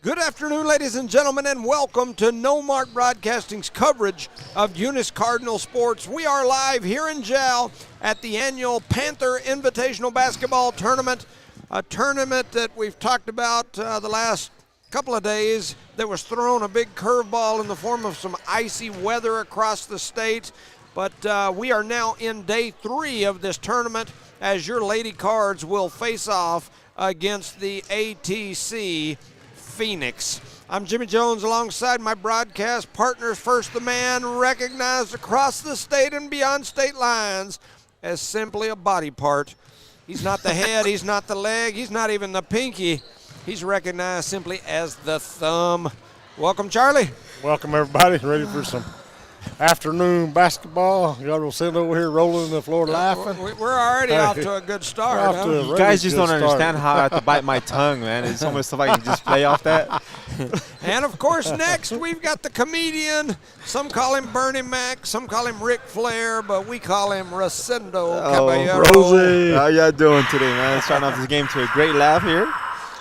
Good afternoon, ladies and gentlemen, and welcome to No Mark Broadcasting's coverage of Eunice Cardinal sports. We are live here in Jal at the annual Panther Invitational basketball tournament, a tournament that we've talked about the last couple of days that was thrown a big curveball in the form of some icy weather across the state. But we are now in day 3 of this tournament as your Lady Cards will face off against the ATC Phoenix. I'm Jimmy Jones alongside my broadcast partners. First, the man recognized across the state and beyond state lines as simply a body part. He's not the head, he's not the leg, he's not even the pinky. He's recognized simply as the thumb. Welcome, Charlie. Welcome, everybody. Ready for some afternoon basketball. Y'all will sit over here rolling the floor laughing. We're already off to a good start. You guys just don't understand how I have to bite my tongue, man. It's almost like you can just play off that. And, of course, next we've got the comedian. Some call him Bernie Mac, some call him Ric Flair, but we call him Rosendo Caballero. Rosie. How y'all doing today, man? Starting off this game to a great laugh here.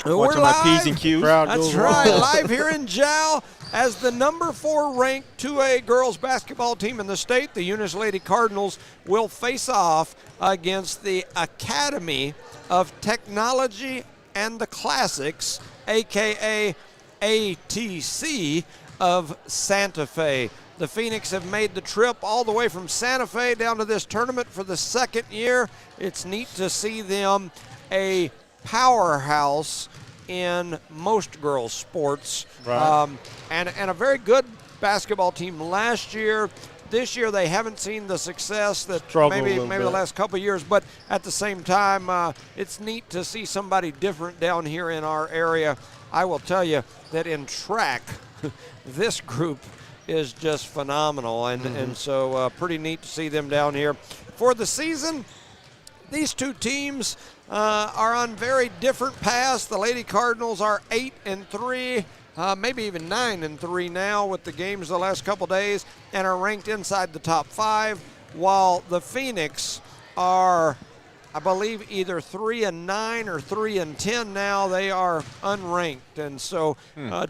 Watching my P's and Q's. That's right, live here in Jal as the number 4 ranked 2A girls basketball team in the state, the Eunice Lady Cardinals, will face off against the Academy of Technology and the Classics, a.k.a. ATC of Santa Fe. The Phoenix have made the trip all the way from Santa Fe down to this tournament for the second year. It's neat to see them a powerhouse in most girls' sports, right. and a very good basketball team last year. This year they haven't seen the success that maybe the last couple of years, but at the same time, it's neat to see somebody different down here in our area. I will tell you that in track, this group is just phenomenal, and so pretty neat to see them down here. For the season, these two teams are on very different paths. The Lady Cardinals are 8-3, maybe even 9-3 now with the games the last couple days, and are ranked inside the top 5, while the Phoenix are, I believe, either 3-9 or 3-10 now. They are unranked, and so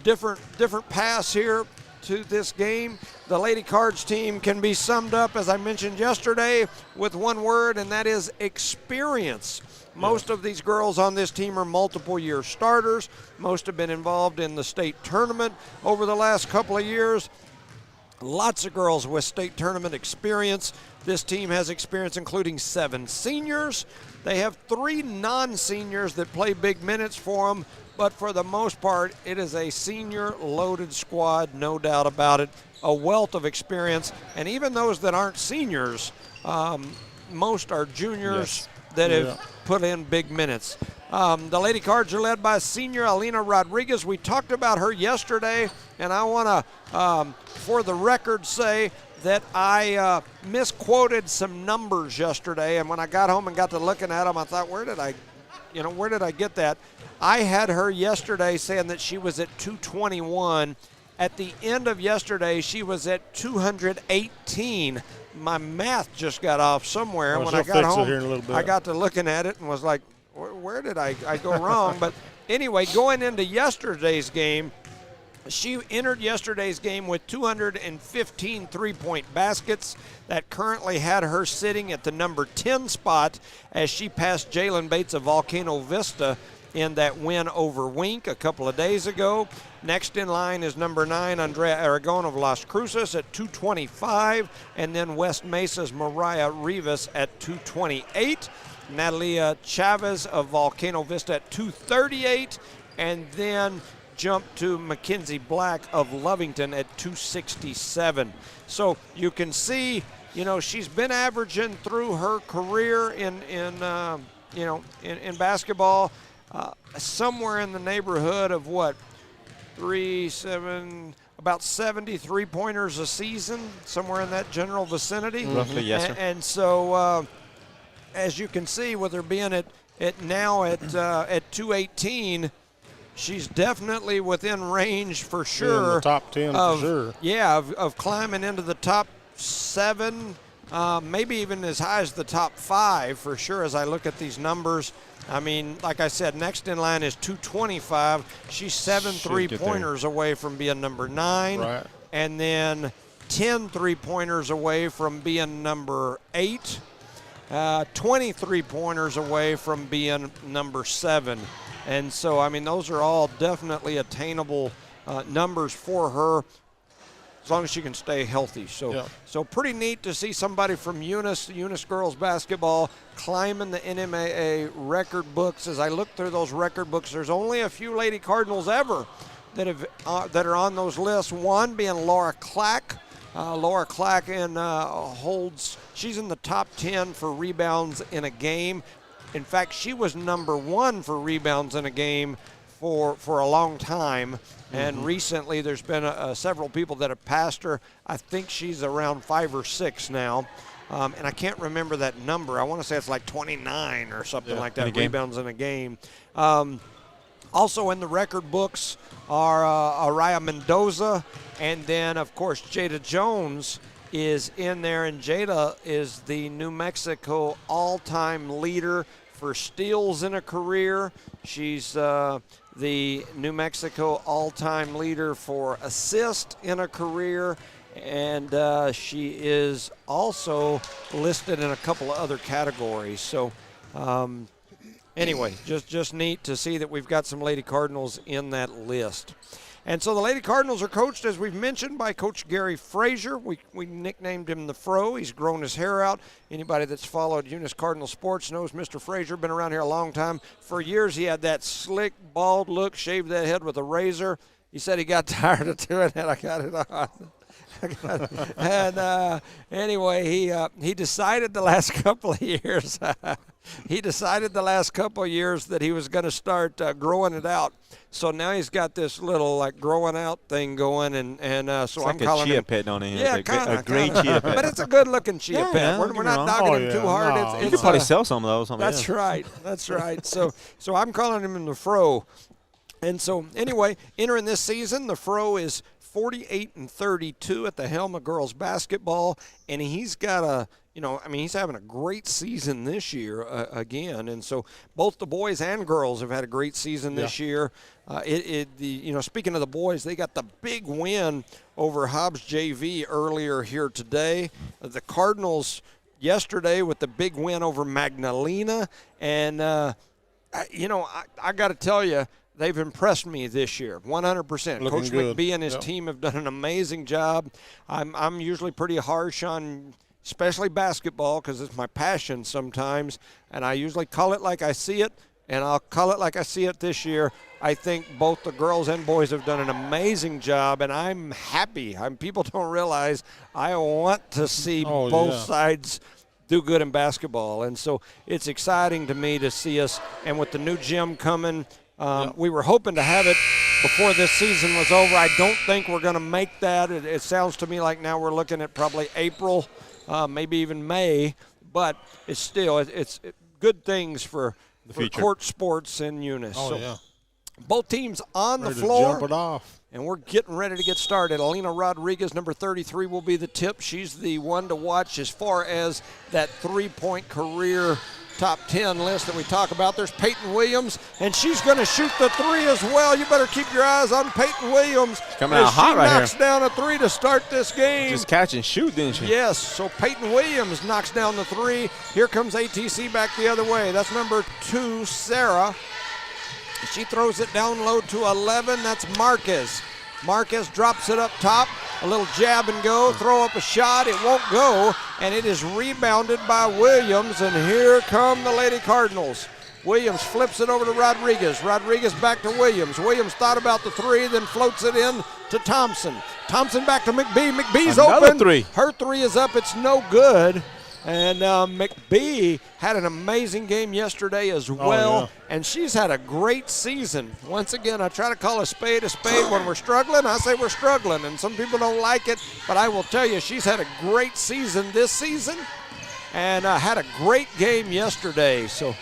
different paths here to this game. The Lady Cards team can be summed up, as I mentioned yesterday, with one word, and that is experience. Most of these girls on this team are multiple-year starters. Most have been involved in the state tournament over the last couple of years. Lots of girls with state tournament experience. This team has experience including 7 seniors. They have 3 non-seniors that play big minutes for them, but for the most part, it is a senior-loaded squad, no doubt about it. A wealth of experience, and even those that aren't seniors, most are juniors that have put in big minutes. The Lady Cards are led by senior Alina Rodriguez. We talked about her yesterday, and I want to, for the record, say that I misquoted some numbers yesterday, and when I got home and got to looking at them, I thought, where did I get that? I had her yesterday saying that she was at 221. At the end of yesterday, she was at 218. My math just got off somewhere. When I got home, I got to looking at it and was like, where did I go wrong? But anyway, going into yesterday's game, she entered yesterday's game with 215 three-point baskets. That currently had her sitting at the number 10 spot as she passed Jalen Bates of Volcano Vista in that win over Wink a couple of days ago. Next in line is number 9, Andrea Aragon of Las Cruces at 225, and then West Mesa's Mariah Rivas at 228, Natalia Chavez of Volcano Vista at 238, and then jump to Mackenzie Black of Lovington at 267. So you can see, she's been averaging through her career in basketball somewhere in the neighborhood of about 70 three-pointers a season, somewhere in that general vicinity. Roughly, yes, sir. And so, as you can see, with her being at 218, she's definitely within range for sure. Yeah, in the top 10 for sure. Yeah, of climbing into the top 7, maybe even as high as the top 5 for sure as I look at these numbers. I mean, like I said, next in line is 225. She's 7 3-pointers away from being number 9. Right. And then 10 3-pointers away from being number 8. 20 3-pointers away from being number 7. And so, I mean, those are all definitely attainable numbers for her, as long as she can stay healthy. So pretty neat to see somebody from Eunice girls basketball climbing the NMAA record books. As I look through those record books, there's only a few Lady Cardinals ever that are on those lists. One being Laura Clack. Laura Clack she's in the top 10 for rebounds in a game. In fact, she was number 1 for rebounds in a game for a long time. And recently there's been several people that have passed her. I think she's around 5 or 6 now. And I can't remember that number. I want to say it's like 29 or something like that, rebounds in a game. Also in the record books are Araya Mendoza, and then, of course, Jada Jones is in there. And Jada is the New Mexico all-time leader for steals in a career. She's the New Mexico all-time leader for assists in a career, and she is also listed in a couple of other categories. So anyway, just neat to see that we've got some Lady Cardinals in that list. And so the Lady Cardinals are coached, as we've mentioned, by Coach Gary Frazier. We nicknamed him the Fro. He's grown his hair out. Anybody that's followed Eunice Cardinal sports knows Mr. Frazier. Been around here a long time. For years, he had that slick, bald look, shaved that head with a razor. He said he got tired of doing that. I got it on. And anyway, he decided the last couple of years that he was going to start growing it out. So now he's got this little like growing out thing going, and so it's I'm like calling a chia him. pet, don't he? Yeah, a kinda, great chia pet. But it's a good-looking chia pet. Yeah, We're not dogging him too hard. No. You could probably sell some of those. That's right. That's right. So I'm calling him the Fro. And so anyway, entering this season, the Fro is 48-32 at the helm of girls basketball, and he's got he's having a great season this year again. And so both the boys and girls have had a great season this year. Speaking of the boys, they got the big win over Hobbs JV earlier here today. The Cardinals yesterday with the big win over Magdalena, and I got to tell you, they've impressed me this year, 100%. Looking Coach good. McBee and his team have done an amazing job. I'm usually pretty harsh on especially basketball because it's my passion sometimes, and I usually call it like I see it, and I'll call it like I see it this year. I think both the girls and boys have done an amazing job, and I'm happy. People don't realize I want to see both sides do good in basketball, and so it's exciting to me to see us. And with the new gym coming, we were hoping to have it before this season was over. I don't think we're going to make that. It sounds to me like now we're looking at probably April, maybe even May, but it's still it's good things for court sports in Eunice. Both teams on the floor. Jump it off. And we're getting ready to get started. Alina Rodriguez, number 33, will be the tip. She's the one to watch as far as that three-point career top 10 list that we talk about. There's Peyton Williams, and she's going to shoot the three as well. You better keep your eyes on Peyton Williams. Coming out hot right here. She knocks down a three to start this game. Just catch and shoot, didn't she? Yes, so Peyton Williams knocks down the three. Here comes ATC back the other way. That's number 2, Sarah. She throws it down low to 11. That's Marquez. Marquez drops it up top. A little jab and go. Throw up a shot. It won't go. And it is rebounded by Williams. And here come the Lady Cardinals. Williams flips it over to Rodriguez. Rodriguez back to Williams. Williams thought about the three, then floats it in to Thompson. Thompson back to McBee. McBee's Another open. Three. Her three is up. It's no good. And McBee had an amazing game yesterday as well, and she's had a great season. Once again, I try to call a spade when we're struggling. I say we're struggling, and some people don't like it, but I will tell you she's had a great season this season and had a great game yesterday. So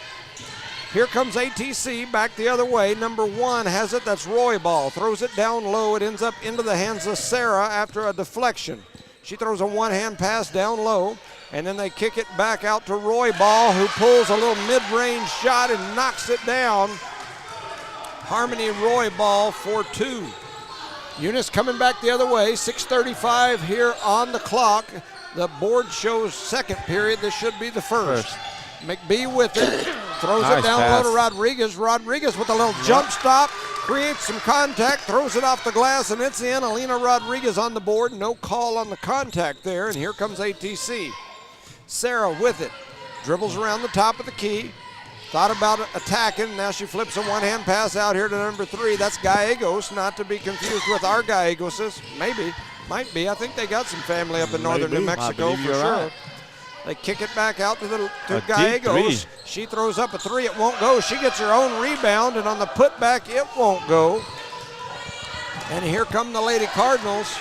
here comes ATC back the other way. Number 1 has it. That's Roy Ball. Throws it down low. It ends up into the hands of Sarah after a deflection. She throws a one-hand pass down low, And then they kick it back out to Roy Ball, who pulls a little mid-range shot and knocks it down. Harmony Roy Ball for 2. Eunice coming back the other way, 6:35 here on the clock. The board shows second period. This should be the first. McBee with it, throws it down low to Rodriguez. Rodriguez with a little jump stop, creates some contact, throws it off the glass, and it's in. Alina Rodriguez on the board. No call on the contact there, and here comes ATC. Sarah with it, dribbles around the top of the key. Thought about attacking. Now she flips a one-hand pass out here to number 3. That's Gallegos, not to be confused with our Gallegoses. Maybe, might be. I think they got some family up in northern New Mexico for sure. Right. They kick it back out to Gallegos. She throws up a 3. It won't go. She gets her own rebound, and on the putback, it won't go. And here come the Lady Cardinals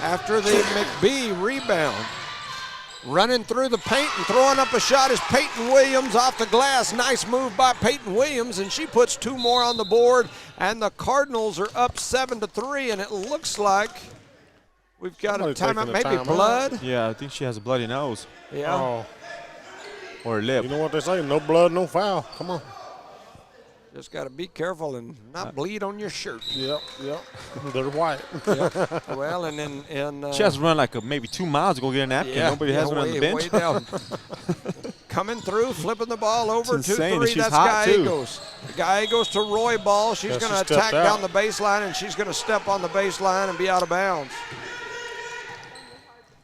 after the McBee rebound. Running through the paint and throwing up a shot is Peyton Williams off the glass. Nice move by Peyton Williams, and she puts 2 more on the board, and the Cardinals are up 7-3, and it looks like we've got a timeout, maybe blood. Yeah, I think she has a bloody nose. Yeah. Oh. Or a lip. You know what they say, no blood, no foul. Come on. Just got to be careful and not bleed on your shirt. Yep. They're white. Yep. Well, and then she has to run like maybe 2 miles to go get a napkin. Nobody has one on the bench. Way down. Coming through, flipping the ball over 2-3. That's Gallegos. Gallegos to Roy Ball. She's going to attack down the baseline, and she's going to step on the baseline and be out of bounds.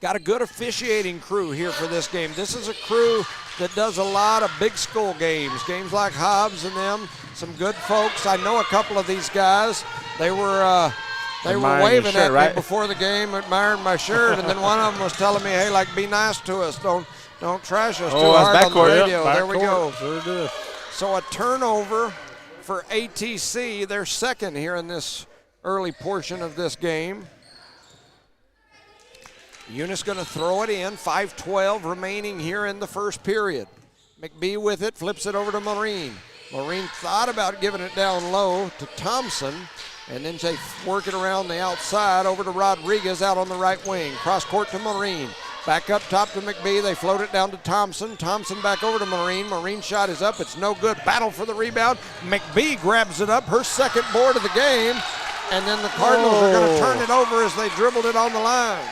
Got a good officiating crew here for this game. This is a crew that does a lot of big school games like Hobbs and them. Some good folks. I know a couple of these guys. They were waving at me before the game, admiring my shirt, and then one of them was telling me, "Hey, like, be nice to us. Don't trash us too hard on the radio." There we go. Sure did. So a turnover for ATC. They're second here in this early portion of this game. Eunice going to throw it in. 5:12 remaining here in the first period. McBee with it, flips it over to Maureen. Maureen thought about giving it down low to Thompson, and then they work it around the outside over to Rodriguez out on the right wing. Cross court to Maureen. Back up top to McBee. They float it down to Thompson. Thompson back over to Maureen. Maureen's shot is up. It's no good. Battle for the rebound. McBee grabs it up, her second board of the game, and then the Cardinals are going to turn it over as they dribbled it on the line.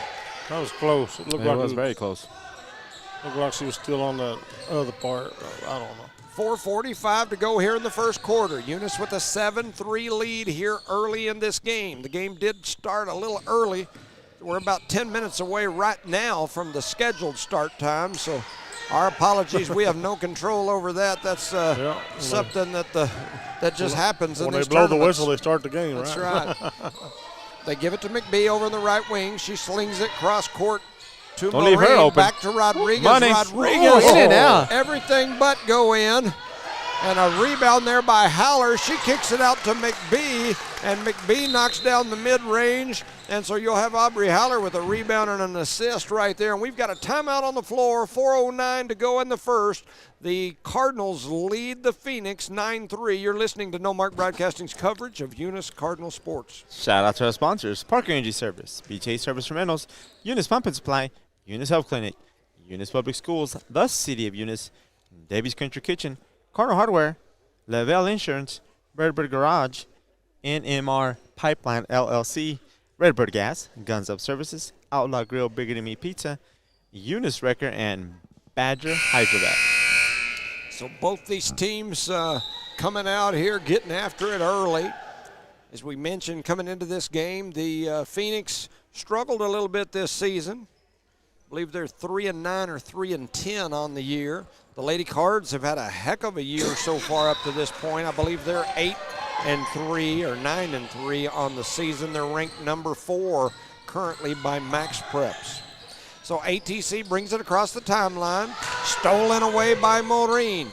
That was close. It looked like it was very close. Looked like she was still on that other part. I don't know. 4:45 to go here in the first quarter. Eunice with a 7-3 lead here early in this game. The game did start a little early. We're about 10 minutes away right now from the scheduled start time, so our apologies. We have no control over that. That's something that just happens in these tournaments. When they blow the whistle, they start the game, That's right? That's right. They give it to McBee over in the right wing. She slings it cross court to Maureen. Leave her open. Back to Rodriguez. Rodriguez in and out. Everything but go in. And a rebound there by Haller. She kicks it out to McBee, and McBee knocks down the mid-range. And so you'll have Aubrey Haller with a rebound and an assist right there. And we've got a timeout on the floor, 4:09 to go in the first. The Cardinals lead the Phoenix 9-3. You're listening to No Mark Broadcasting's coverage of Eunice Cardinal Sports. Shout out to our sponsors: Parker Energy Service, BJ Service for Rentals, Eunice Pump and Supply, Eunice Health Clinic, Eunice Public Schools, the City of Eunice, Davies Country Kitchen, Cardinal Hardware, Lavelle Insurance, Redbird Garage, NMR Pipeline LLC, Redbird Gas, Guns Up Services, Outlaw Grill, Bigger Meat Pizza, Eunice Wrecker, and Badger Hydrovac. So both these teams coming out here, getting after it early. As we mentioned, coming into this game, the Phoenix struggled a little bit this season. I believe they're 3-9 or 3-10 on the year. The Lady Cards have had a heck of a year so far up to this point. I believe they're 8-3 or 9-3 on the season. They're ranked number 4 currently by Max Preps. So ATC brings it across the timeline, stolen away by Maureen.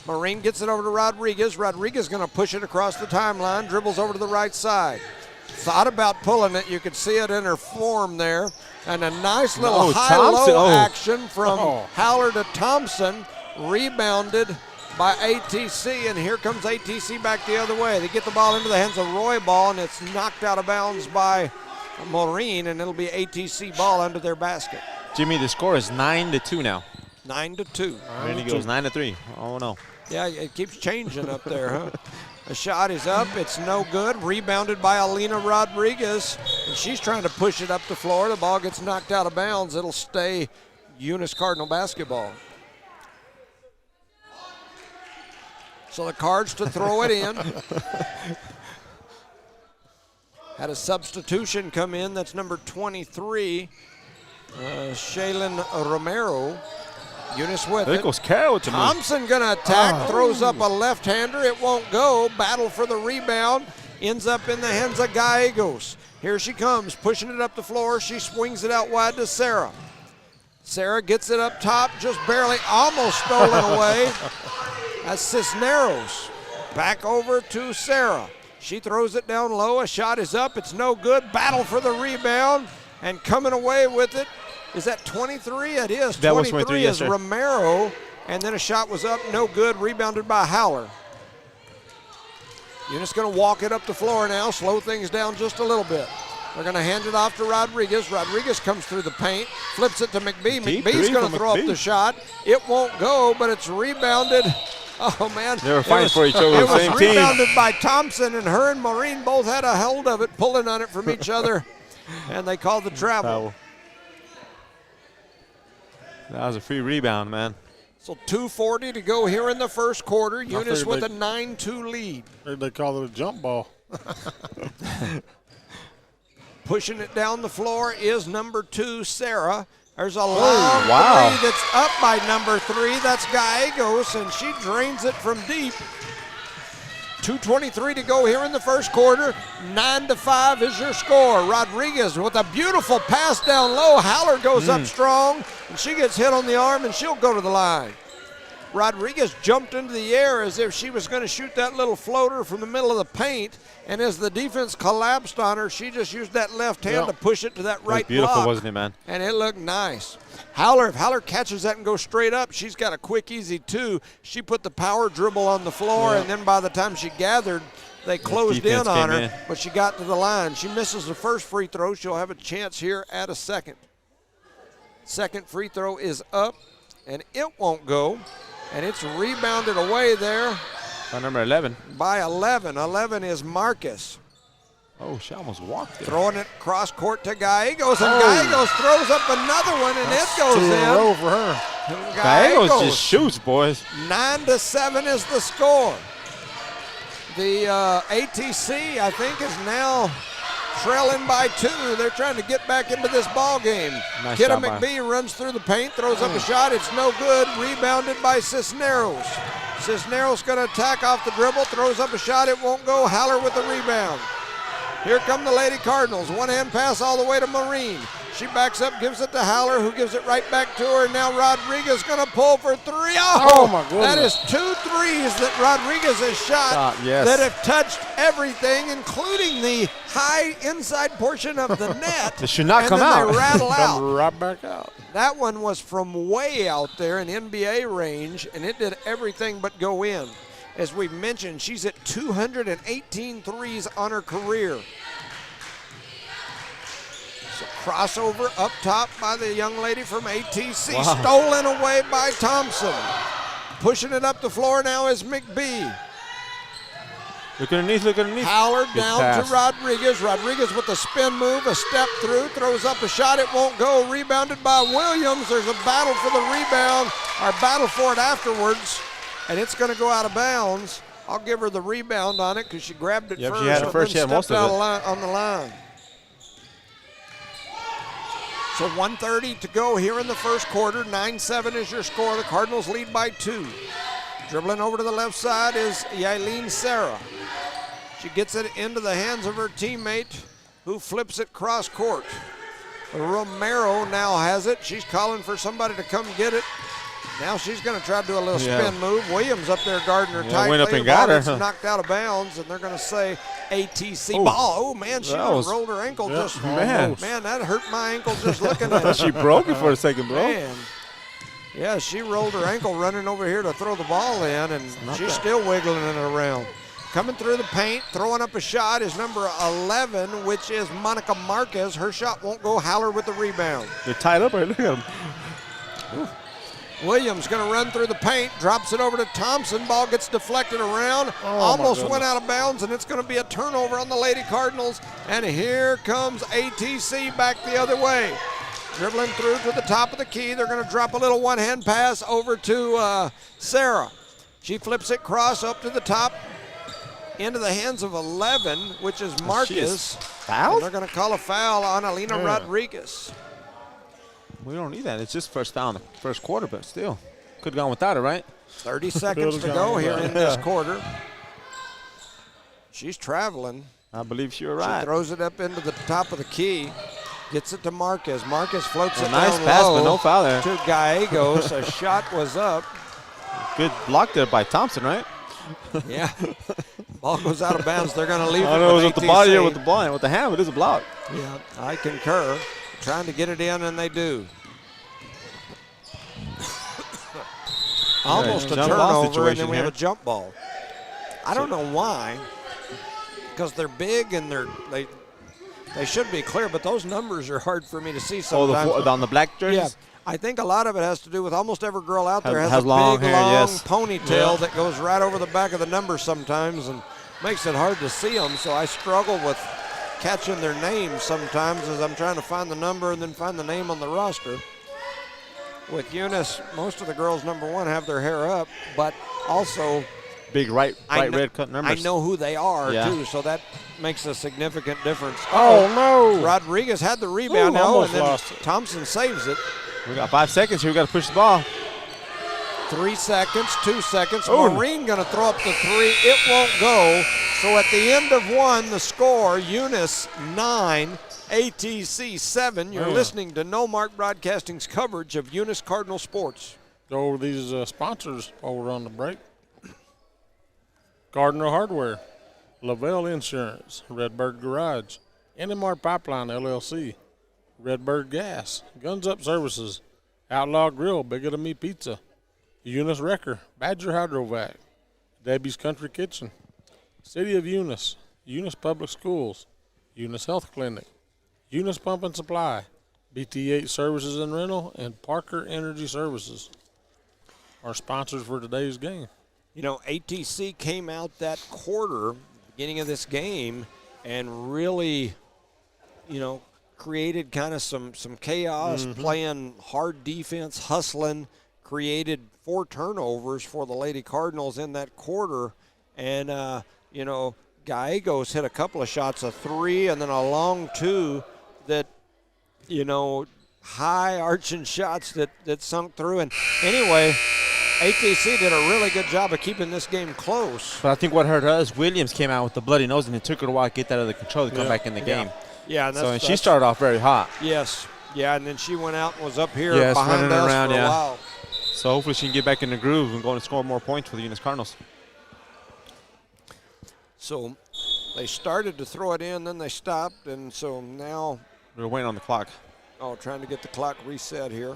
Maureen gets it over to Rodriguez. Rodriguez going to push it across the timeline, dribbles over to the right side. Thought about pulling it. You could see it in her form there. And a nice little high-low action from Haller to Thompson, rebounded by ATC, and here comes ATC back the other way. They get the ball into the hands of Roy Ball, and it's knocked out of bounds by Maureen, and it'll be ATC ball under their basket. Jimmy, the score is 9-2 now. 9-2. And he goes 9-3. Oh, no. Yeah, it keeps changing up there, huh? A shot is up. It's no good. Rebounded by Alina Rodriguez. And she's trying to push it up the floor. The ball gets knocked out of bounds. It'll stay Eunice Cardinal basketball. So the Cards to throw it in. Had a substitution come in. That's number 23, Shaylin Romero. Eunice with There it. goes Carroll with the move. Thompson gonna attack, throws up a left-hander. It won't go. Battle for the rebound. Ends up in the hands of Gallegos. Here she comes, pushing it up the floor. She swings it out wide to Sarah. Sarah gets it up top, just barely, almost stolen away. That's Cisneros. Back over to Sarah. She throws it down low. A shot is up. It's no good. Battle for the rebound. And coming away with it, is that 23? It is. That 23 was 23, yes, is sir. Romero. And then a shot was up, no good. Rebounded by Howler. Eunice going to walk it up the floor now, slow things down just a little bit. They're going to hand it off to Rodriguez. Rodriguez comes through the paint, flips it to McBee. Deep McBee's three going to from throw up McBee. the shot. It won't go, but it's rebounded. Oh, man. They were fighting for each other, It the was same team. rebounded by Thompson, and her and Maureen both had a hold of it, pulling on it from each other, and they called the travel. That was a free rebound, man. So 2:40 to go here in the first quarter. Eunice figured with a 9-2 lead. They call it a jump ball. Pushing it down the floor is number 2, Sarah. There's a long wow. three that's up by number 3. That's Gallegos, and she drains it from deep. 2:23 to go here in the first quarter. 9-5 is your score. Rodriguez with a beautiful pass down low. Haller goes up strong, and she gets hit on the arm, and she'll go to the line. Rodriguez jumped into the air as if she was going to shoot that little floater from the middle of the paint, and as the defense collapsed on her, she just used that left hand to push it to that right Beautiful, block. wasn't it, man? And it looked nice. If Howler catches that and goes straight up, she's got a quick, easy 2. She put the power dribble on the floor, and then by the time she gathered, they closed in on her, but she got to the line. She misses the first free throw. She'll have a chance here at a second. Second free throw is up, and it won't go. And it's rebounded away there By number 11. by 11. 11 is Marcus. Oh, she almost walked there. Throwing it cross court to Gallegos, and Gallegos throws up another one, and it goes 2 in a in. row for her. Gallegos just shoots, boys. 9-7 is the score. The ATC, I think, is now trailing by 2. They're trying to get back into this ball game. Nice Kidda shot by- McBee runs through the paint, throws up a shot. It's no good. Rebounded by Cisneros. Cisneros going to attack off the dribble, throws up a shot. It won't go. Haller with the rebound. Here come the Lady Cardinals. One-hand pass all the way to Marine. She backs up, gives it to Haller, who gives it right back to her. Now Rodriguez going to pull for 3. Oh, my goodness. That is 2 threes that Rodriguez has shot Yes. that have touched everything, including the high inside portion of the net. They should not and come then out. They rattle out. Come right back out. That one was from way out there in NBA range, and it did everything but go in. As we've mentioned, she's at 218 threes on her career. So crossover up top by the young lady from ATC. Wow. Stolen away by Thompson. Pushing it up the floor now is McBee. Look underneath, look underneath. Howler Good down pass. to Rodriguez. Rodriguez with a spin move, a step through, throws up a shot. It won't go. Rebounded by Williams. There's a battle for the rebound, or battle for it afterwards, and it's going to go out of bounds. I'll give her the rebound on it because she grabbed it Yep, first. she had it and first. then She had most stepped of out it. line, on the line. So 1:30 to go here in the first quarter. 9-7 is your score. The Cardinals lead by 2. Dribbling over to the left side is Yailin Sarah. She gets it into the hands of her teammate, who flips it cross court. Romero now has it. She's calling for somebody to come get it. Now she's going to try to do a little spin move. Williams up there guarding her tightly. went up and The ball got her. gets knocked out of bounds, and they're going to say ATC Oh. ball. Oh, man, she That was- rolled her ankle just. Man. Man, that hurt my ankle just looking at it. She broke it for a second, bro. Man. Yeah, she rolled her ankle running over here to throw the ball in, and she's still wiggling it around. Coming through the paint, throwing up a shot is number 11, which is Monica Marquez. Her shot won't go. Haller with the rebound. They're tied up. Right? Look at them. Williams going to run through the paint, drops it over to Thompson. Ball gets deflected around, almost went out of bounds, and it's going to be a turnover on the Lady Cardinals. And here comes ATC back the other way. Dribbling through to the top of the key. They're going to drop a little one-hand pass over to Sarah. She flips it cross up to the top. Into the hands of 11, which is Marcus. Foul? They're going to call a foul on Alina Rodriguez. We don't need that. It's just first foul in the first quarter, but still. Could have gone without it, right? 30 seconds to go here in this quarter. She's traveling. I believe you're right. She throws it up into the top of the key. Gets it to Marquez. Marquez floats it nice down pass, low but no foul there. to Gallegos. A shot was up. Good block there by Thompson, right? Yeah. Ball goes out of bounds. They're going to leave it. I know it was with with the body or ATC. with the ball. With the hand, it is a block. Yeah, I concur. Trying to get it in, and they do. Almost a Jump ball turnover, and situation then we have a here. jump ball. I don't know why, because they're big and they should be clear, but those numbers are hard for me to see sometimes. On the black jerseys? Yeah, I think a lot of it has to do with almost every girl out there has has a long big, hair, long yes. ponytail that goes right over the back of the number sometimes and makes it hard to see them, so I struggle with catching their names sometimes as I'm trying to find the number and then find the name on the roster. With Eunice, most of the girls, number one, have their hair up, but also Big red cut numbers. I know who they are, Yeah. too, so that makes a significant difference. Oh, no. Rodriguez had the rebound Ooh, now, almost and then lost it. Thompson saves it. We got 5 seconds here. We got to push the ball. 3 seconds, 2 seconds. Ooh. Marine going to throw up the three. It won't go. So at the end of one, the score, Eunice 9, ATC 7. You're listening to No Mark Broadcasting's coverage of Eunice Cardinal Sports. Go over these sponsors while we're on the break. Gardner Hardware, Lavelle Insurance, Redbird Garage, NMR Pipeline LLC, Redbird Gas, Guns Up Services, Outlaw Grill, Bigger Than Me Pizza, Eunice Wrecker, Badger Hydrovac, Debbie's Country Kitchen, City of Eunice, Eunice Public Schools, Eunice Health Clinic, Eunice Pump and Supply, BT8 Services and Rental, and Parker Energy Services are sponsors for today's game. You know, ATC came out that quarter, beginning of this game, and really, you know, created kind of some chaos, playing hard defense, hustling, created 4 turnovers for the Lady Cardinals in that quarter. And, you know, Gallegos hit a couple of shots, a 3 and then a long 2 that, you know, high arching shots that sunk through. And anyway, ATC did a really good job of keeping this game close. But I think what hurt us, Williams came out with the bloody nose, and it took her a while to get that under control to come back in the game. Yeah, And she started off very hot. Yes. Yeah, and then she went out and was up here Yes, behind running us around, for a yeah. while. So hopefully she can get back in the groove and go and score more points for the Eunice Cardinals. So they started to throw it in, then they stopped, and so now We're waiting on the clock. trying to get the clock reset here.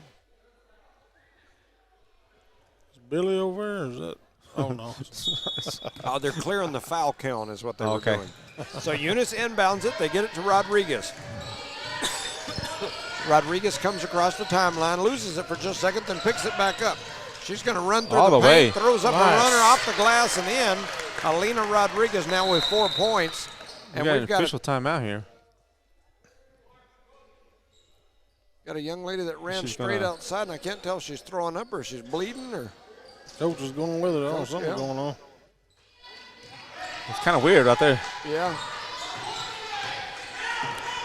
Is Billy over there? Or is that? Oh, no. They're clearing the foul count is what they were Okay. doing. So Eunice inbounds it. They get it to Rodriguez. Rodriguez comes across the timeline, loses it for just a second, then picks it back up. She's going to run through All the the paint, way. throws up Nice. a runner off the glass and in. Alina Rodriguez now with 4 points. And We got we've an got official timeout here. a young lady that ran She's straight gonna- outside, and I can't tell if she's throwing up or she's bleeding or. Coach is going with it. Oh, something's yeah. going on. It's kind of weird out there. Yeah.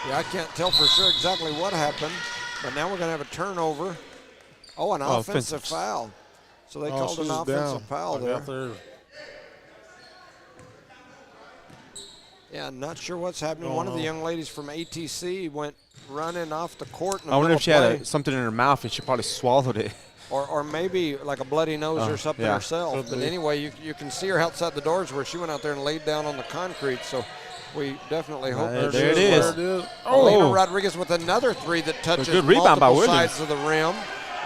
Yeah, I can't tell for sure exactly what happened, but now we're going to have a turnover. Oh, an offensive foul. So they called an she's offensive down. foul Like there. out there. Yeah, not sure what's happening. Don't One of the know. young ladies from ATC went running off the court in the I wonder middle if she play. had something in her mouth and she probably swallowed it. Or maybe like a bloody nose or something yeah. herself. Could But be. anyway, you can see her outside the doors where she went out there and laid down on the concrete. So we definitely hope There that it she's is. well. There it is. Alina Oh. Rodriguez with another 3 that touches good rebound by multiple Williams. sides of the rim.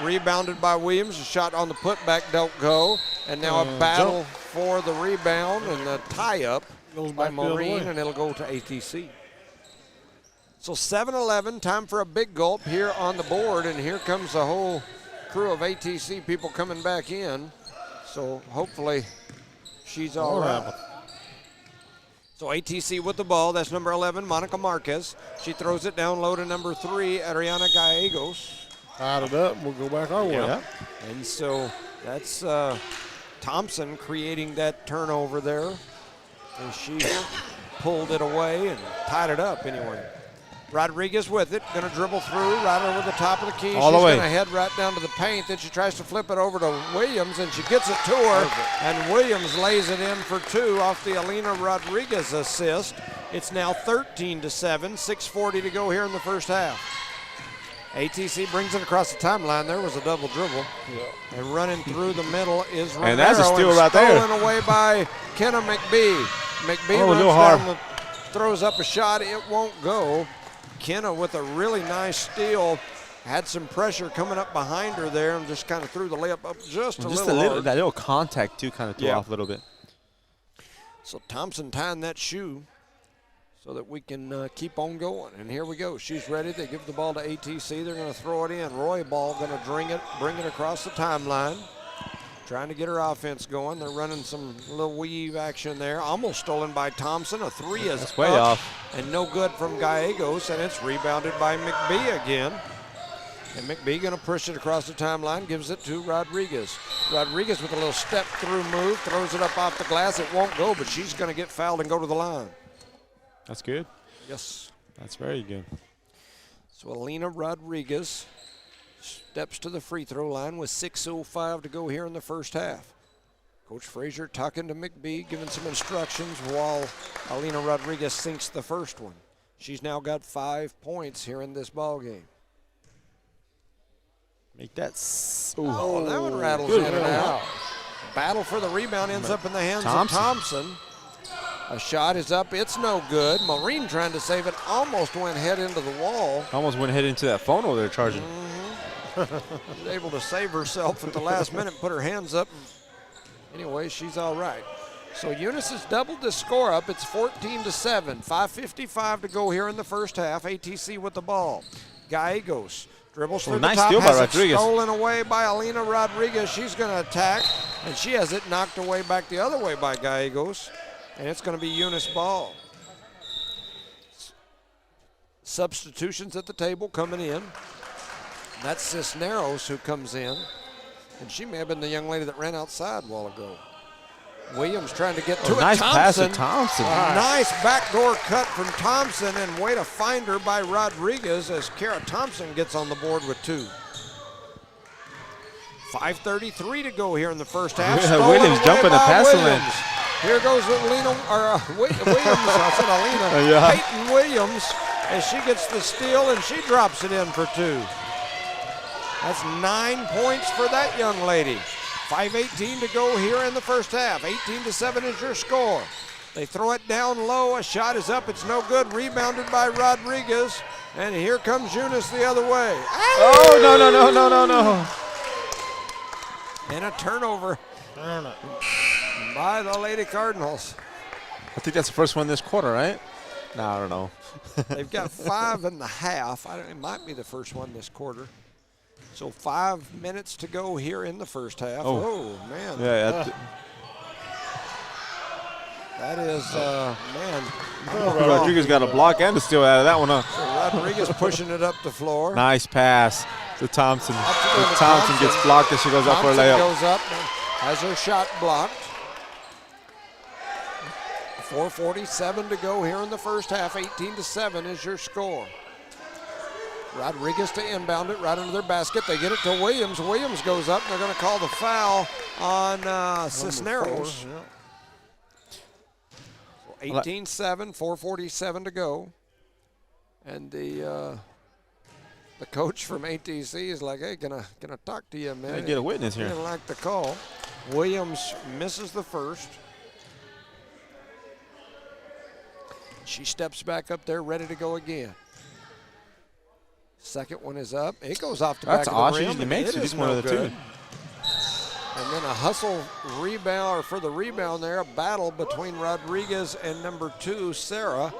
Rebounded by Williams. A shot on the putback don't go. And now a battle for the rebound and the tie-up by Maureen, and it'll go to ATC. So 7-11, time for a big gulp here on the board, and here comes the whole crew of ATC people coming back in. So hopefully she's all right. So ATC with the ball. That's number 11, Monica Marquez. She throws it down low to number 3, Adriana Gallegos. Tied it up. We'll go back our way. Yeah. And so that's Thompson creating that turnover there. And she pulled it away and tied it up anyway. Rodriguez with it, going to dribble through right over the top of the key. She's going to head right down to the paint. Then she tries to flip it over to Williams, and she gets it to her. And Williams lays it in for 2 off the Alina Rodriguez assist. It's now 13-7, 6:40 to go here in the first half. ATC brings it across the timeline. There was a double dribble. Yeah. And running through the middle is Romero. And that's a steal right there. Stolen away by Kenna McBee. McBee runs down, throws up a shot. It won't go. Kenna with a really nice steal. Had some pressure coming up behind her there and just kind of threw the layup up just a little hard. That little contact, too, kind of threw off a little bit. So Thompson tying that shoe so that we can keep on going. And here we go. She's ready. They give the ball to ATC. They're going to throw it in. Roy Ball going to bring it across the timeline. Trying to get her offense going. They're running some little weave action there. Almost stolen by Thompson. A 3 is way off. And no good from Gallegos, and it's rebounded by McBee again. And McBee going to push it across the timeline, gives it to Rodriguez. Rodriguez with a little step-through move, throws it up off the glass. It won't go, but she's going to get fouled and go to the line. That's good. Yes. That's very good. So Alina Rodriguez steps to the free throw line with 6:05 to go here in the first half. Coach Frazier talking to McBee, giving some instructions while Alina Rodriguez sinks the first one. She's now got 5 points here in this ball game. Make that. Oh, that one rattles in and out. Battle for the rebound ends up in the hands of Thompson. A shot is up. It's no good. Maureen trying to save it. Almost went head into the wall. Almost went head into that phone over there charging. She's able to save herself at the last minute, put her hands up. Anyway, she's all right. So Eunice has doubled this score up. It's 14-7. 5:55 to go here in the first half. ATC with the ball. Gallegos dribbles through the nice top. Steal by Rodriguez. Stolen away by Alina Rodriguez. She's going to attack, and she has it knocked away back the other way by Gallegos. And it's going to be Eunice ball. Substitutions at the table coming in. That's Cisneros who comes in. And she may have been the young lady that ran outside a while ago. Williams trying to get to it. Nice pass to Thompson. Nice backdoor cut from Thompson, and way to find her by Rodriguez as Kara Thompson gets on the board with 2. 5:33 to go here in the first half. Williams jumping the passing lane. Here goes Williams. I said Alina. Peyton Williams as she gets the steal, and she drops it in for 2. That's 9 points for that young lady. 5:18 to go here in the first half. 18-7 is your score. They throw it down low. A shot is up. It's no good. Rebounded by Rodriguez. And here comes Eunice the other way. Oh, no. And a turnover by the Lady Cardinals. I think that's the first one this quarter, right? No, I don't know. They've got 5.5. It might be the first one this quarter. So 5 minutes to go here in the first half. Oh man. Yeah. That is, man. Rodriguez got a block and a steal out of that one, huh? So Rodriguez pushing it up the floor. Nice pass to Thompson. Thompson gets blocked as she goes up for a layup. Goes up, has her shot blocked. 4:47 to go here in the first half. 18-7 is your score. Rodriguez to inbound it right into their basket. They get it to Williams. Williams goes up, and they're going to call the foul on Cisneros. 18-7, 4:47 to go. And the coach from ATC is like, hey, can I talk to you a minute? Get a witness here. Didn't like the call. Williams misses the first. She steps back up there ready to go again. Second one is up. It goes off the That's back odd. of the She rim. usually makes it. Just one of the two. And then a hustle rebound, or for the rebound there, a battle between Rodriguez and number 2, Sarah.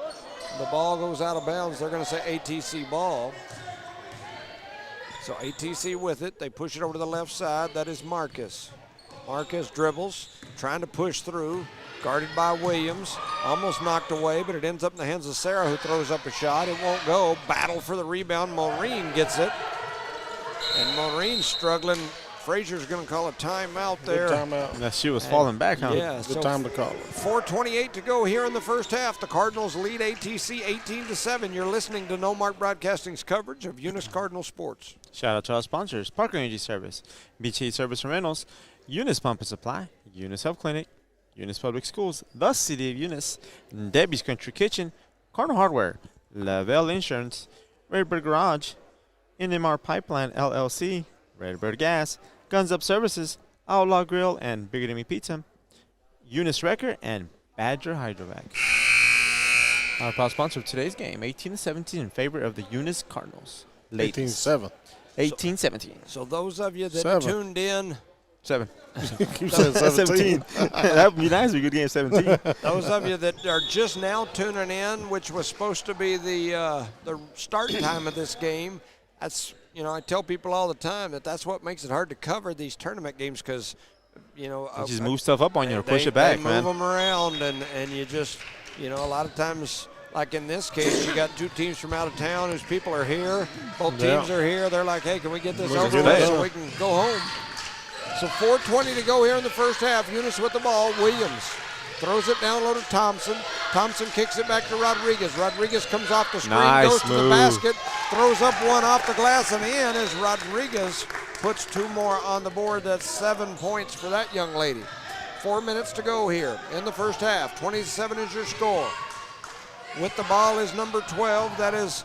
The ball goes out of bounds. They're going to say ATC ball. So ATC with it. They push it over to the left side. That is Marcus. Marcus dribbles, trying to push through, guarded by Williams. Almost knocked away, but it ends up in the hands of Sarah, who throws up a shot. It won't go. Battle for the rebound. Maureen gets it. And Maureen's struggling. Frazier's going to call a timeout there. Good timeout. Yeah, she was falling back, huh? Yeah, Good so time to call it. 4:28 to go here in the first half. The Cardinals lead ATC 18-7. You're listening to No Mark Broadcasting's coverage of Eunice Cardinal Sports. Shout out to our sponsors: Parker Energy Service, BT Service from Reynolds, Eunice Pump and Supply, Eunice Health Clinic, Eunice Public Schools, the City of Eunice, Debbie's Country Kitchen, Cardinal Hardware, Lavelle Insurance, Redbird Garage, NMR Pipeline LLC, Redbird Gas, Guns Up Services, Outlaw Grill, and Bigger Than Me Pizza, Eunice Wrecker, and Badger Hydrovac. Our proud sponsor of today's game, 18-17 in favor of the Eunice Cardinals. 18-7. 18-17. So those of you that 7. tuned in, 7. Keep saying 17. That would be nice if we could get 17. those of you that are just now tuning in, which was supposed to be the start time of this game, that's, you know, I tell people all the time that that's what makes it hard to cover these tournament games, because, you know, You just move stuff up on you or push it back, they man. move them around, and you just, you know, a lot of times, like in this case, you got 2 teams from out of town whose people are here. Both teams are here. They're like, hey, can we get this We can over do with that. so we can go home? So 4:20 to go here in the first half. Eunice with the ball. Williams throws it down low to Thompson. Thompson kicks it back to Rodriguez. Rodriguez comes off the screen, Nice goes to the move. basket, throws up one off the glass and in as Rodriguez puts 2 more on the board. That's 7 points for that young lady. 4 minutes to go here in the first half. 27 is your score. With the ball is number 12. That is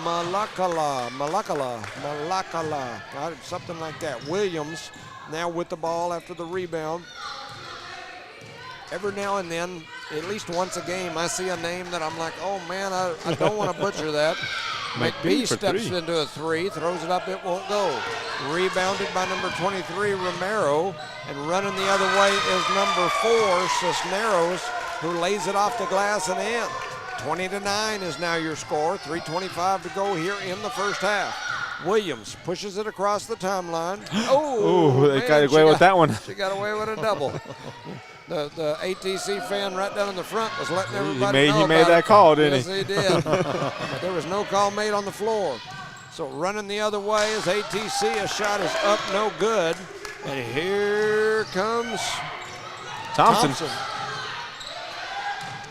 Malakala, something like that. Williams now with the ball after the rebound. Every now and then, at least once a game, I see a name that I'm like, oh man, I don't want to butcher that. McBee for steps 3. into a 3, throws it up, it won't go. Rebounded by number 23, Romero, and running the other way is number 4, Cisneros, who lays it off the glass and in. 20-9 is now your score. 3:25 to go here in the first half. Williams pushes it across the timeline. Oh, they man, got away with that one. She got away with a double. The ATC fan right down in the front was letting everybody know He made about that it. call, didn't Yes, he did. But there was no call made on the floor. So running the other way is ATC. A shot is up, no good. And here comes Thompson.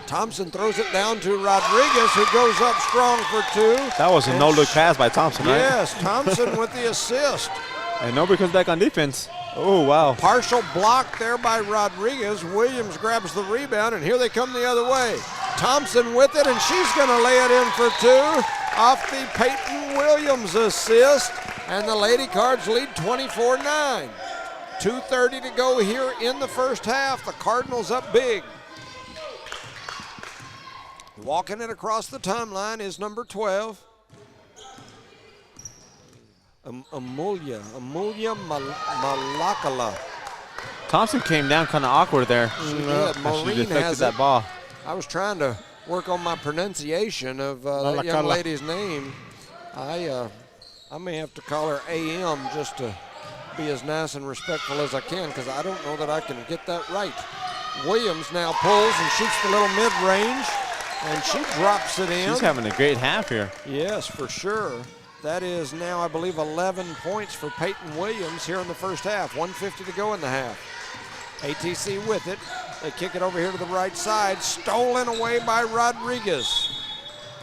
Thompson throws it down to Rodriguez, who goes up strong for 2. That was a no-look pass by Thompson, right? Yes, Thompson with the assist. And nobody comes back on defense. Oh, wow. Partial block there by Rodriguez. Williams grabs the rebound, and here they come the other way. Thompson with it, and she's going to lay it in for 2 off the Peyton Williams assist. And the Lady Cards lead 24-9. 2:30 to go here in the first half. The Cardinals up big. Walking it across the timeline is number 12. Amulia Malakala. Thompson came down kind of awkward there. She did. She Maureen deflected has that it. ball. I was trying to work on my pronunciation of that young Malakala. lady's name. I may have to call her AM just to be as nice and respectful as I can, because I don't know that I can get that right. Williams now pulls and shoots the little mid-range, and she drops it in. She's having a great half here. Yes, for sure. That is now, I believe, 11 points for Peyton Williams here in the first half. 1:50 to go in the half. ATC with it. They kick it over here to the right side. Stolen away by Rodriguez.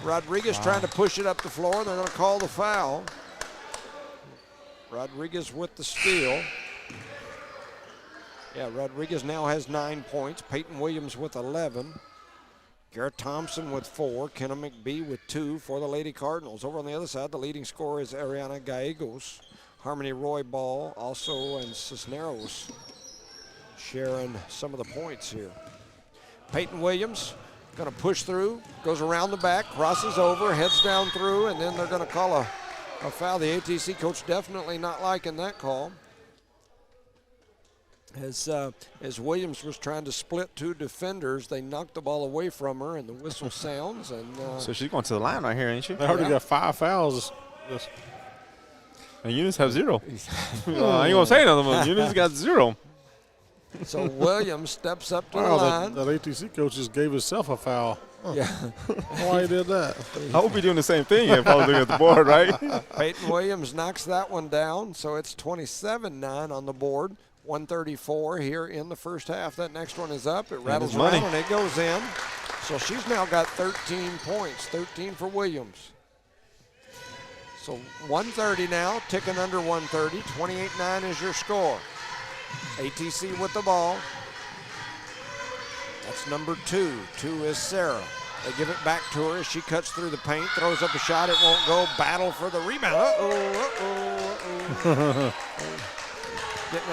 Rodriguez trying to push it up the floor. They're going to call the foul. Rodriguez with the steal. Yeah, Rodriguez now has 9 points. Peyton Williams with 11. Garrett Thompson with 4. Kenna McBee with 2 for the Lady Cardinals. Over on the other side, the leading scorer is Ariana Gallegos. Harmony Roy Ball also, and Cisneros sharing some of the points here. Peyton Williams Going to push through, goes around the back, crosses over, heads down through, and then they're going to call a foul. The ATC coach definitely not liking that call. As Williams was trying to split two defenders, they knocked the ball away from her, and the whistle sounds. And so she's going to the line right here, ain't she? They already got 5 fouls. And Eunice have 0. I ain't going to say nothing, but Eunice got 0. So Williams steps up to the Wow, line. that ATC coach just gave himself a foul. Huh. Yeah. Why he did that? I would be doing the same thing if I was looking at the board, right? Peyton Williams knocks that one down, so it's 27-9 on the board. 134 here in the first half. That next one is up. It rattles around and it goes in. So she's now got 13 points, 13 for Williams. So 130 now, ticking under 130. 28-9 is your score. ATC with the ball. That's number 2. 2 is Sarah. They give it back to her as she cuts through the paint, throws up a shot. It won't go. Battle for the rebound. Getting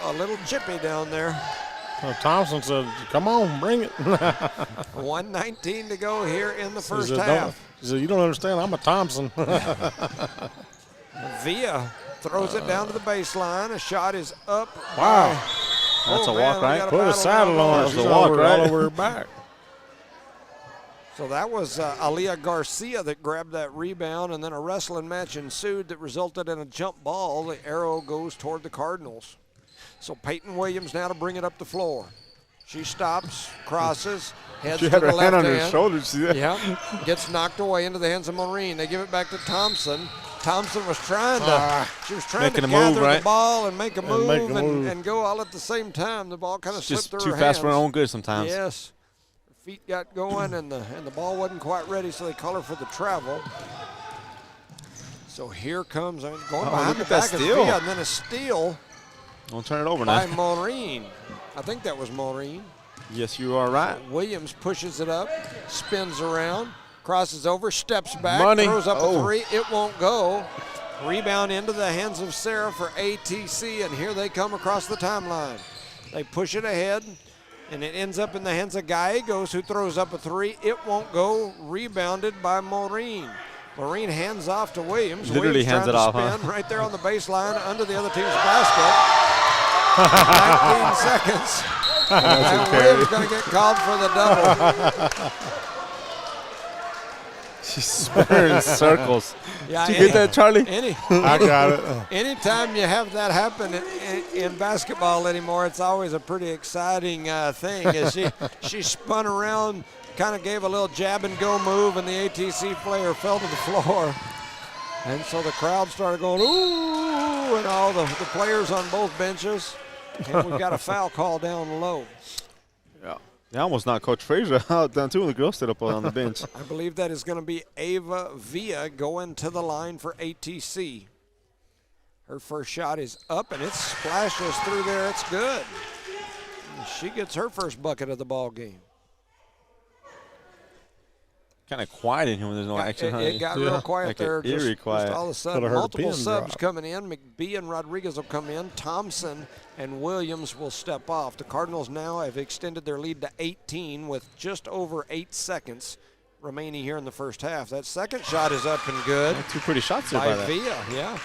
a little chippy down there. Well, Thompson said, come on, bring it. 1:19 to go here in the first half. He said, you don't understand, I'm a Thompson. Villa throws it down to the baseline. A shot is up. Wow. That's a walk, right? Put a saddle on her. She's all over her back. So that was Aaliyah Garcia that grabbed that rebound, and then a wrestling match ensued that resulted in a jump ball. The arrow goes toward the Cardinals. So Peyton Williams now to bring it up the floor. She stops, crosses, heads to the left hand. She had her hand on her shoulder. See that? Yeah, gets knocked away into the hands of Maureen. They give it back to Thompson. Thompson was trying to, she was trying to gather the ball and make a move and go all at the same time. The ball kind of slipped through her hands. Just too fast for her own good sometimes. Yes. Her feet got going and the ball wasn't quite ready, so they call her for the travel. So here comes, going behind the back of Villa, and then a steal. Don't turn it over now. By Maureen. I think that was Maureen. Yes, you are right. So Williams pushes it up, spins around, crosses over, steps back, throws up a three. It won't go. Rebound into the hands of Sarah for ATC, and here they come across the timeline. They push it ahead, and it ends up in the hands of Gallegos, who throws up a three. It won't go. Rebounded by Maureen. Maureen hands off to Williams. Literally hands it off, spin right there on the baseline under the other team's basket. 19 seconds. And Williams going to get called for the double. She's spinning in circles. Yeah, did you get that, Charlie? I got it. Anytime you have that happen in basketball anymore, it's always a pretty exciting thing. As she spun around, kind of gave a little jab and go move, and the ATC player fell to the floor. And so the crowd started going, ooh, and all the players on both benches. And we've got a foul call down low. Yeah. They almost knocked Coach Frazier out down too, and the girl stood up on the bench. I believe that is going to be Ava Villa going to the line for ATC. Her first shot is up, and it splashes through there. It's good. She gets her first bucket of the ball game. Kind of quiet in here when there's no action. It got real quiet like there. Eerie quiet. Just all of a sudden, multiple subs coming in. McBee and Rodriguez will come in. Thompson and Williams will step off. The Cardinals now have extended their lead to 18 with just over 8 seconds remaining here in the first half. That second shot is up and good. Two pretty shots there by Villa, yeah.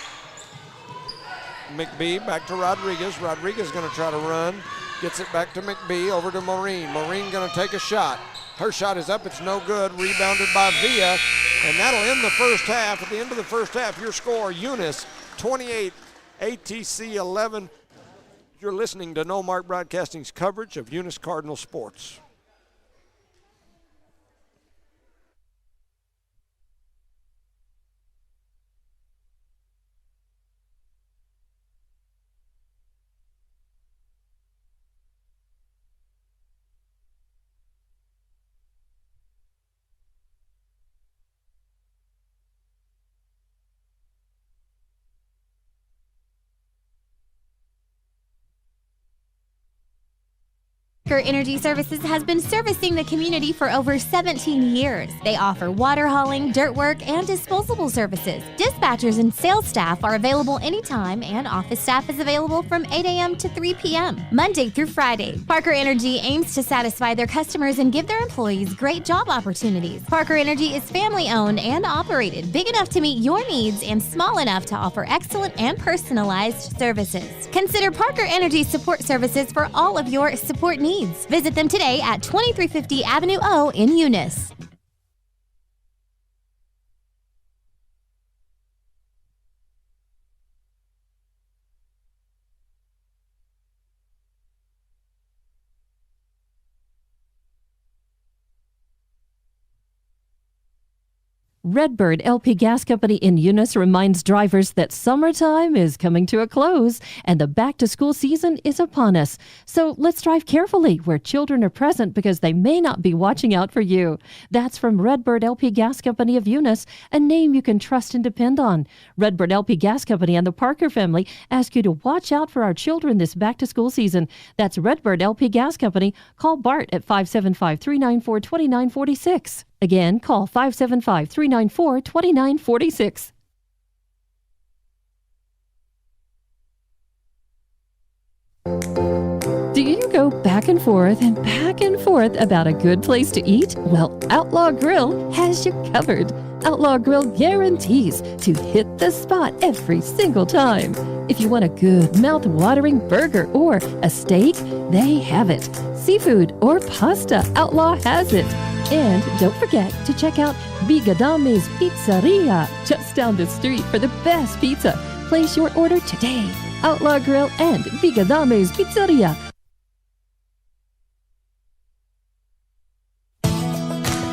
McBee back to Rodriguez. Rodriguez going to try to run. Gets it back to McBee, over to Maureen. Maureen going to take a shot. Her shot is up. It's no good. Rebounded by Villa. And that'll end the first half. At the end of the first half, your score, Eunice 28, ATC 11. You're listening to No Mark Broadcasting's coverage of Eunice Cardinal sports. Panther Energy Services has been servicing the community for over 17 years. They offer water hauling, dirt work, and disposable services. Dispatchers and sales staff are available anytime, and office staff is available from 8 a.m. to 3 p.m., Monday through Friday. Parker Energy aims to satisfy their customers and give their employees great job opportunities. Parker Energy is family-owned and operated, big enough to meet your needs and small enough to offer excellent and personalized services. Consider Parker Energy Support Services for all of your support needs. Visit them today at 2350 Avenue O in Eunice. Redbird LP Gas Company in Eunice reminds drivers that summertime is coming to a close and the back-to-school season is upon us. So let's drive carefully where children are present because they may not be watching out for you. That's from Redbird LP Gas Company of Eunice, a name you can trust and depend on. Redbird LP Gas Company and the Parker family ask you to watch out for our children this back-to-school season. That's Redbird LP Gas Company. Call Bart at 575-394-2946. Again, call 575-394-2946. Do you go back and forth about a good place to eat? Well, Outlaw Grill has you covered. Outlaw Grill guarantees to hit the spot every single time. If you want a good mouth-watering burger or a steak, they have it. Seafood or pasta, Outlaw has it. And don't forget to check out Bigadame's Pizzeria just down the street for the best pizza. Place your order today. Outlaw Grill and Bigadame's Pizzeria.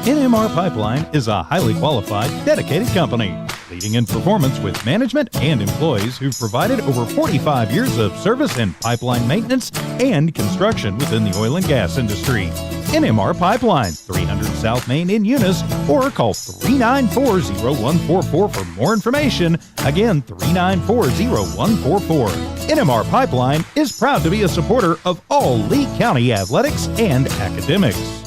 NMR Pipeline is a highly qualified, dedicated company, leading in performance with management and employees who've provided over 45 years of service in pipeline maintenance and construction within the oil and gas industry. NMR Pipeline, 300 South Main in Eunice, or call 394-0144 for more information. Again, 394-0144. NMR Pipeline is proud to be a supporter of all Lee County athletics and academics.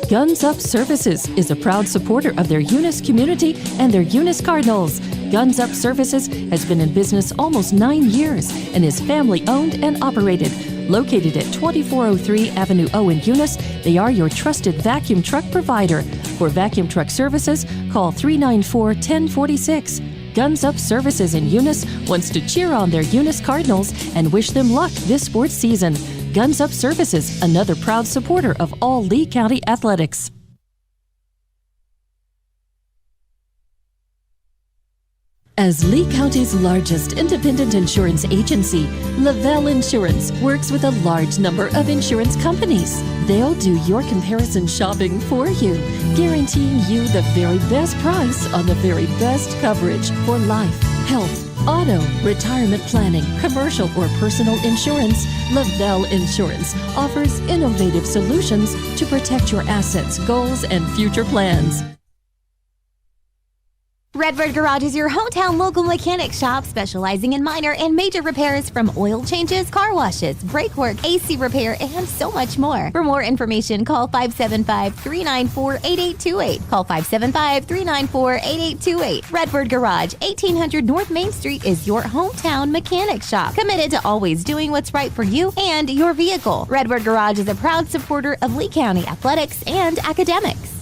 Guns Up Services is a proud supporter of their Eunice community and their Eunice Cardinals. Guns Up Services has been in business almost 9 years and is family-owned and operated. Located at 2403 Avenue O in Eunice, they are your trusted vacuum truck provider. For vacuum truck services, call 394-1046. Guns Up Services in Eunice wants to cheer on their Eunice Cardinals and wish them luck this sports season. Guns Up Services, another proud supporter of all Lee County athletics. As Lee County's largest independent insurance agency, Lavelle Insurance works with a large number of insurance companies. They'll do your comparison shopping for you, guaranteeing you the very best price on the very best coverage for life, health, auto, retirement planning, commercial or personal insurance. Lavelle Insurance offers innovative solutions to protect your assets, goals, and future plans. Redbird Garage is your hometown local mechanic shop specializing in minor and major repairs from oil changes, car washes, brake work, AC repair, and so much more. For more information, call 575-394-8828. Call 575-394-8828. Redbird Garage, 1800 North Main Street is your hometown mechanic shop, committed to always doing what's right for you and your vehicle. Redbird Garage is a proud supporter of Lee County athletics and academics.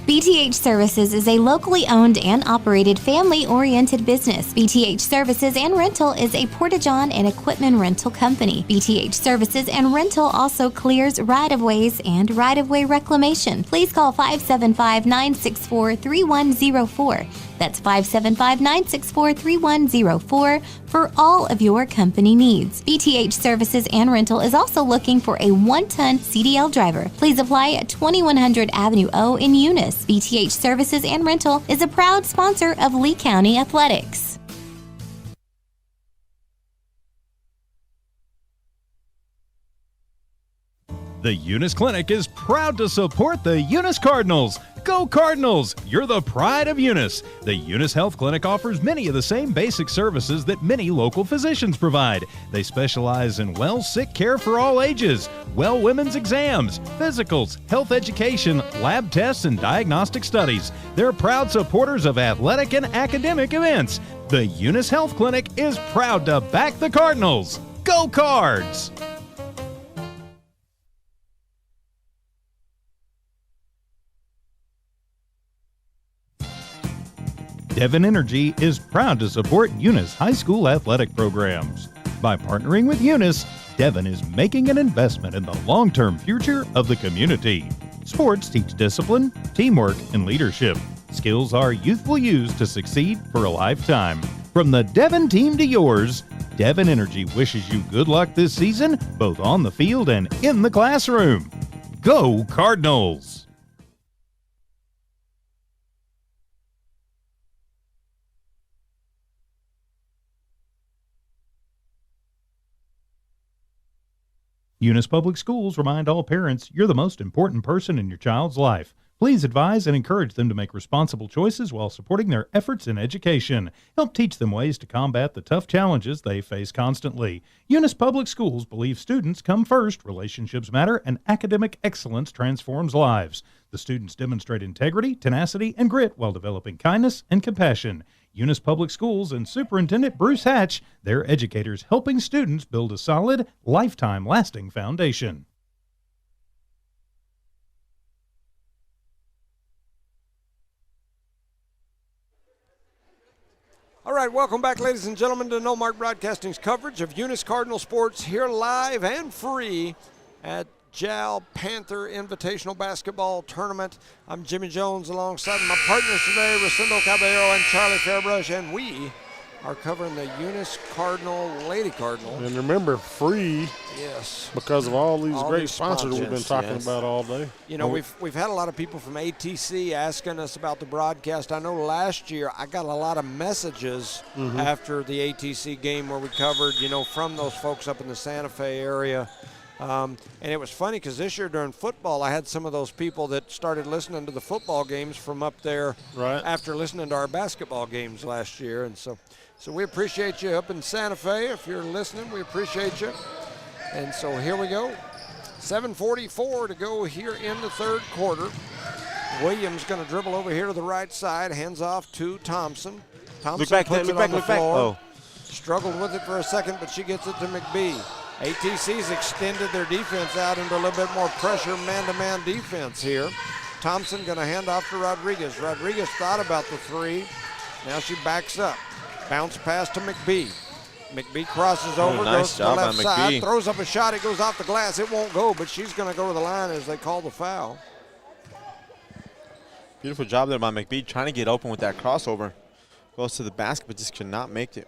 BTH Services is a locally owned and operated family-oriented business. BTH Services and Rental is a Porta-John and equipment rental company. BTH Services and Rental also clears right-of-ways and right-of-way reclamation. Please call 575-964-3104. That's 575-964-3104 for all of your company needs. BTH Services and Rental is also looking for a 1-ton CDL driver. Please apply at 2100 Avenue O in Eunice. BTH Services and Rental is a proud sponsor of Lee County Athletics. The Eunice Clinic is proud to support the Eunice Cardinals. Go Cardinals! You're the pride of Eunice. The Eunice Health Clinic offers many of the same basic services that many local physicians provide. They specialize in sick care for all ages, women's exams, physicals, health education, lab tests, and diagnostic studies. They're proud supporters of athletic and academic events. The Eunice Health Clinic is proud to back the Cardinals. Go Cards! Devon Energy is proud to support Eunice High School athletic programs. By partnering with Eunice, Devon is making an investment in the long-term future of the community. Sports teach discipline, teamwork, and leadership. Skills our youth will use to succeed for a lifetime. From the Devon team to yours, Devon Energy wishes you good luck this season, both on the field and in the classroom. Go Cardinals! Eunice Public Schools remind all parents you're the most important person in your child's life. Please advise and encourage them to make responsible choices while supporting their efforts in education. Help teach them ways to combat the tough challenges they face constantly. Eunice Public Schools believe students come first, relationships matter, and academic excellence transforms lives. The students demonstrate integrity, tenacity, and grit while developing kindness and compassion. Eunice Public Schools and Superintendent Bruce Hatch, their educators helping students build a solid, lifetime-lasting foundation. All right, welcome back, ladies and gentlemen, to No Mark Broadcasting's coverage of Eunice Cardinal sports here live and free at JAL Panther Invitational Basketball Tournament. I'm Jimmy Jones alongside my partners today, Rosendo Caballero and Charlie Fairbush, and we are covering the Eunice Cardinal Lady Cardinals. And remember, free. Yes. Because of all these great these sponsors we've been talking about all day. You know, we've had a lot of people from ATC asking us about the broadcast. I know last year I got a lot of messages after the ATC game where we covered, from those folks up in the Santa Fe area. And it was funny because this year during football, I had some of those people that started listening to the football games from up there after listening to our basketball games last year. And so we appreciate you up in Santa Fe. If you're listening, we appreciate you. And so here we go. 7:44 to go here in the third quarter. Williams going to dribble over here to the right side, hands off to Thompson. Thompson Look back. floor. Struggled with it for a second, but she gets it to McBee. ATC's extended their defense out into a little bit more pressure, man-to-man defense here. Thompson going to hand off to Rodriguez. Rodriguez thought about the three. Now she backs up. Bounce pass to McBee. McBee crosses over, goes to the left side, throws up a shot. It goes off the glass. It won't go, but she's going to go to the line as they call the foul. Beautiful job there by McBee, trying to get open with that crossover. Goes to the basket, but just cannot make it.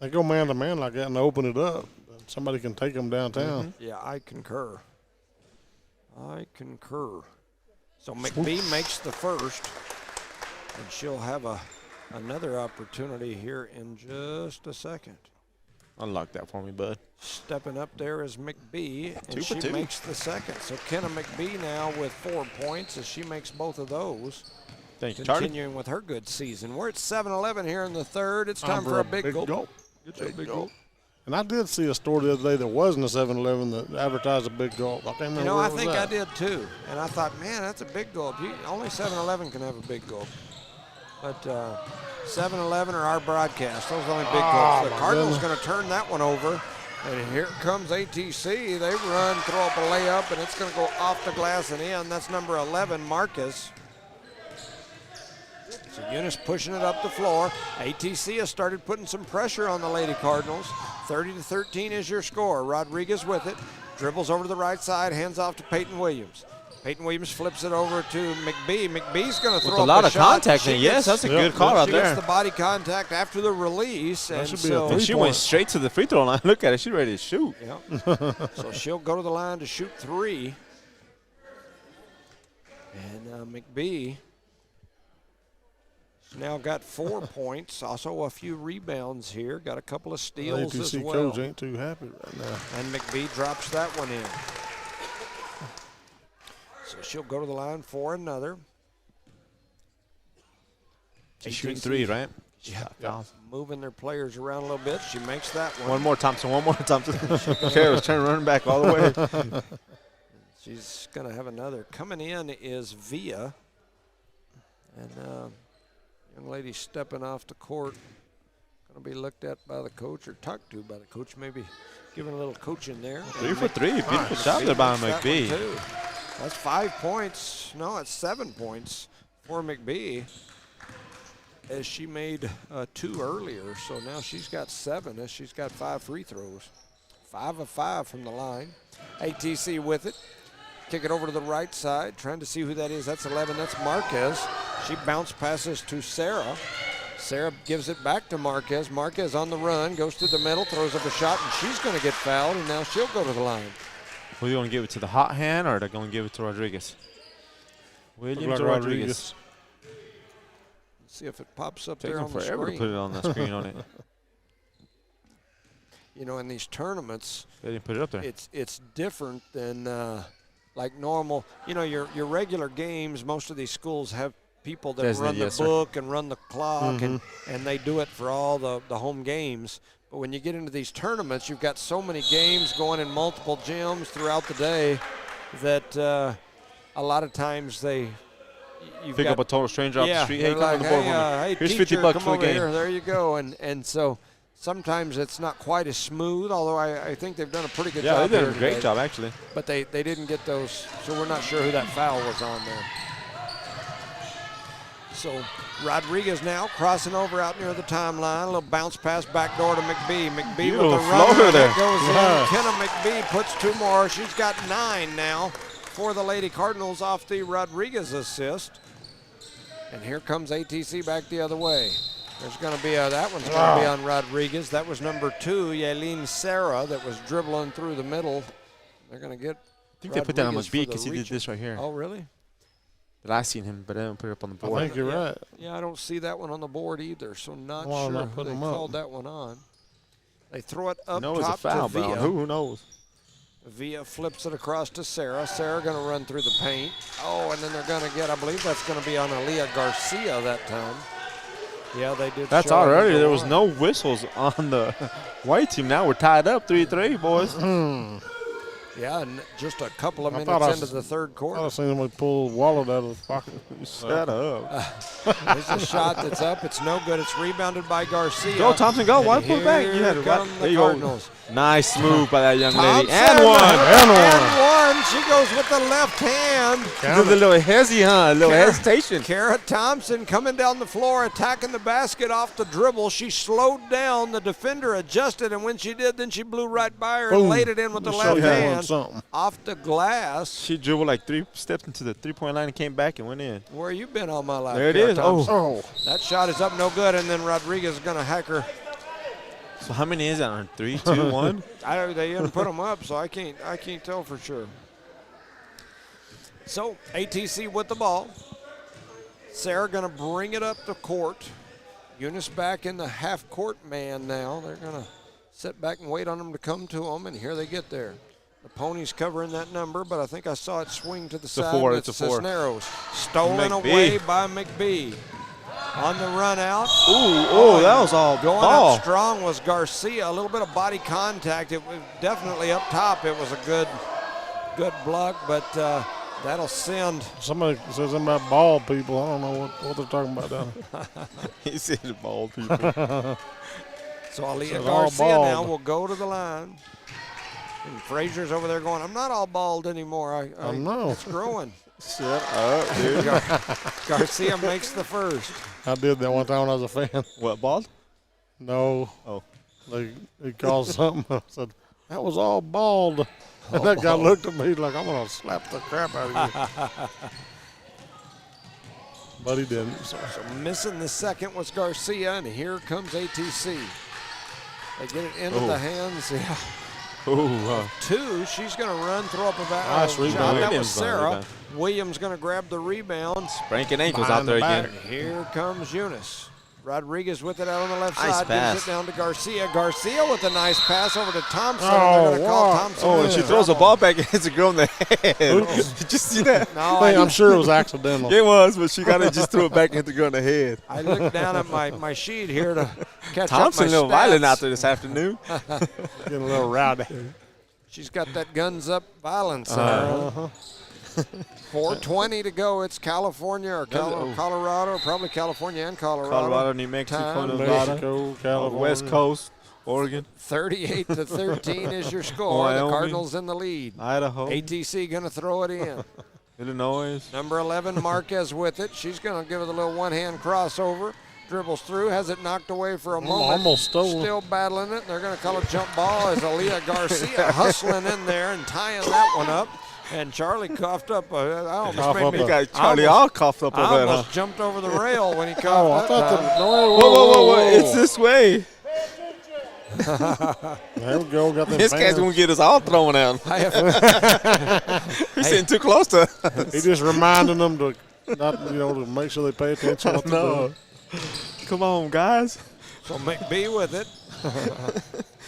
They go man-to-man like that and open it up. Somebody can take them downtown. Yeah, I concur. So McBee makes the first, and she'll have another opportunity here in just a second. Unlock that for me, bud. Stepping up there is McBee, and 2 for 2. Makes the second. So Kenna McBee now with 4 points as she makes both of those. Thank you, Charlie. Continuing with her good season. We're at 7-11 here in the third. It's time for a big gulp. Get your big gulp. And I did see a store the other day that wasn't a 7-Eleven that advertised a big gulp. I can't remember where it was I think at. I did too. And I thought, man, that's a big gulp. Only 7-Eleven can have a big gulp. But 7-Eleven or our broadcast, those are the only big gulps. The Cardinals going to turn that one over. And here comes ATC. They run, throw up a layup, and it's going to go off the glass and in. That's number 11, Marcus. So Eunice pushing it up the floor. ATC has started putting some pressure on the Lady Cardinals. 30-13 is your score. Rodriguez with it. Dribbles over to the right side, hands off to Peyton Williams. Peyton Williams flips it over to McBee. McBee's going to throw up a shot. With a lot of contact, yes, that's a good call out there. She gets the body contact after the release. And so she went straight to the free throw line. Look at it, she's ready to shoot. Yep. So she'll go to the line to shoot 3. And McBee now got 4 points, also a few rebounds here. Got a couple of steals as well. ATC coach ain't too happy right now. And McBee drops that one in. So she'll go to the line for another. She's shooting 3, right? Yeah. Moving their players around a little bit. She makes that one. One more, Thompson. One more, Thompson. Kara was trying to run back all the way. She's going to have another. Coming in is Via. And young lady stepping off the court. Going to be looked at by the coach or talked to by the coach. Maybe giving a little coaching there. 3 for 3. Beautiful job there by McBee. That's 5 points. No, it's 7 points for McBee, as she made 2 earlier. So now she's got 7 as she's got 5 free throws. 5 of 5 from the line. ATC with it. Kick it over to the right side, trying to see who that is. That's 11. That's Marquez. She bounce passes to Sarah. Sarah gives it back to Marquez. Marquez on the run, goes to the middle, throws up a shot, and she's going to get fouled, and now she'll go to the line. Who are you going to give it to, the hot hand, or are they going to give it to Rodriguez? Williams or Rodriguez? Let's see if it pops up Taking there on the forever screen. to put it on the screen on it. You know, in these tournaments, They didn't put it up there. it's different than like normal. You know, your regular games, most of these schools have people that run the book and run the clock, and they do it for all the home games. But when you get into these tournaments, you've got so many games going in multiple gyms throughout the day that a lot of times you pick up a total stranger off the street. Hey, come like, on the board hey, Here's teacher, $50 come for the over game. here. There you go. And so sometimes it's not quite as smooth, although I think they've done a pretty good job. Yeah, they did here a great today. job, actually. But they didn't get those, so we're not sure who that foul was on there. So Rodriguez now crossing over out near the timeline. A little bounce pass back door to McBee. McBee with the runner there. that goes in. Kenna McBee puts 2 more. She's got 9 now for the Lady Cardinals off the Rodriguez assist. And here comes ATC back the other way. There's going to be that one's going to be on Rodriguez. That was number 2, Yaelin Sarah, that was dribbling through the middle. They're going to get I think they put that on Rodriguez McBee for the because he did reach. this right here. Oh, really? But I seen him, but I didn't put it up on the board. I think you're right. Yeah, I don't see that one on the board either, so not Why sure not who put they them up? called that one on. They throw it up No, it's a top foul, to but Via. who knows? Via flips it across to Sarah. Sarah going to run through the paint. Oh, and then they're going to get, I believe that's going to be on Aaliyah Garcia that time. Yeah, they did. That's show all him already. go There was on. no whistles on the white team. Now we're tied up 3-3, boys. Yeah, and just a couple of I minutes thought I into the third I quarter. was seen him pull wallet out of his pocket. Shut up. There's a shot that's up. It's no good. It's rebounded by Garcia. Go, Thompson, go. Why And pull back? You here had it come right. the There you go. Cardinals. Nice move by that young lady. Thompson, And one. and one. She goes with the left hand. Did a little hezzy, huh? A little hesitation. Kara Thompson coming down the floor, attacking the basket off the dribble. She slowed down. The defender adjusted, and when she did, then she blew right by her and Boom. laid it in with the Just left showed you hand something. off the glass. She dribbled like 3 steps into the three-point line and came back and went in. Where you been all my life? There it Kara is. Thompson? Oh, That shot is up no good, and then Rodriguez is going to hack her. So how many is that on? 3, 2, 1? They didn't put them up, so I can't tell for sure. So ATC with the ball. Sarah going to bring it up the court. Eunice back in the half-court man now. They're going to sit back and wait on them to come to them, and here they get there. The Ponies covering that number, but I think I saw it swing to the side. a 4. and It's a 4. Cisneros. Stolen McBee. away by McBee. On the run out. Ooh, that was all Going ball. up strong was Garcia. A little bit of body contact. It was definitely up top. It was a good block, but that'll send. somebody says something about bald people. I don't know what they're talking about down there. He said ball people. So Aaliyah Says all Garcia bald. now will go to the line. And Frazier's over there going, I'm not all bald anymore. I know. It's growing. Shut up, dude. Garcia makes the first. I did that one time when I was a fan. What, bald? No. Oh. They called something. I said, that was all bald. And that guy looked at me like, I'm going to slap the crap out of you. But he didn't. So. So missing the second was Garcia, and here comes ATC. They get it into the hands. Yeah. Ooh, 2. She's going to run, throw up a Nice shot. rebound. That was Williams on the Sarah. rebound. Williams going to grab the rebound. breaking ankles Behind out there the back. again. Here comes Eunice. Rodriguez with it out on the left Nice side. pass. Gives it down to Garcia. Garcia with a nice pass over to Thompson. Oh, They're going to call wow. Thompson. Oh, and she throws the ball back and hits a girl in the head. Did you see that? No, I'm sure it was accidental. It was, but she got to just threw it back and hit the girl in the head. I looked down at my sheet here to catch Thompson up a my little stats. violent out there this afternoon. Getting a little rowdy. She's got that guns up violence. 4:20 to go. It's California or Colorado, probably California and Colorado. Colorado, New Mexico, Time. Nevada, Mexico, California. West Coast, Oregon, 38-13 is your score. Wyoming. The Cardinals in the lead. Idaho, ATC going to throw it in. Illinois. Number 11, Marquez with it. She's going to give it a little one-hand crossover. Dribbles through, has it knocked away for a moment. Almost stolen. Still battling it. They're going to call a jump ball as Aaliyah Garcia hustling in there and tying that one up. And Charlie coughed up. I almost made me. Got Charlie all coughed up I over there. almost jumped over the rail when he coughed Oh, I up. thought Whoa. It's this way. There we go. Got them This guy's fans. going to get us all thrown out. I have, He's sitting too close to us. He just reminding them to not, to make sure they pay attention. What No. Come on, guys. so McBee with it.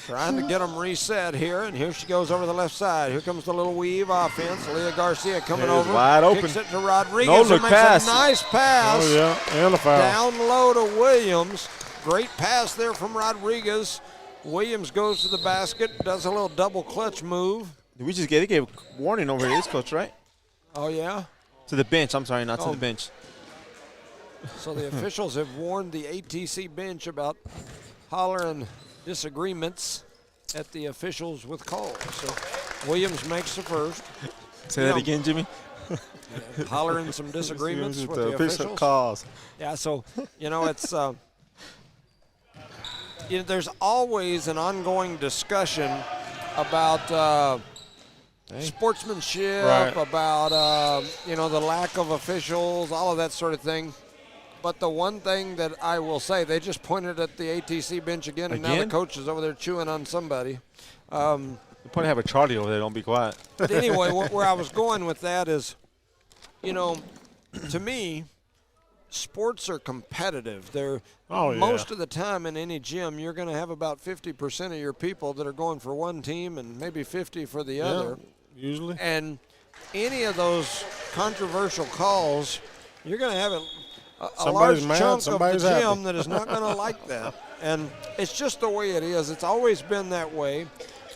Trying to get them reset here, and here she goes over the left side. Here comes the little weave offense. Leah Garcia coming It is over. wide open. Kicks it to Rodriguez. No who look makes pass. a nice pass. Oh, yeah, and a foul. Down low to Williams. Great pass there from Rodriguez. Williams goes to the basket, does a little double clutch move. Did we just gave warning over here, this coach, right? Oh, yeah? To the bench. I'm sorry, not to Oh. the bench. So the officials have warned the ATC bench about hollering disagreements at the officials with calls. So Williams makes the first. Say that again, Jimmy. Hollering some disagreements with the official officials. calls. Yeah, so, it's there's always an ongoing discussion about sportsmanship, Right. about, the lack of officials, all of that sort of thing. But the one thing that I will say, they just pointed at the ATC bench again, and now the Again? coach is over there chewing on somebody. You probably have a Charlie over there. Don't be quiet. But anyway, where I was going with that is, to me, sports are competitive. They're Oh, yeah. most of the time in any gym, you're going to have about 50% of your people that are going for one team and maybe 50 for the other. Usually. And any of those controversial calls, you're going to have a large Somebody's mad, chunk of the somebody's gym happy. that is not going to like that. And it's just the way it is. It's always been that way.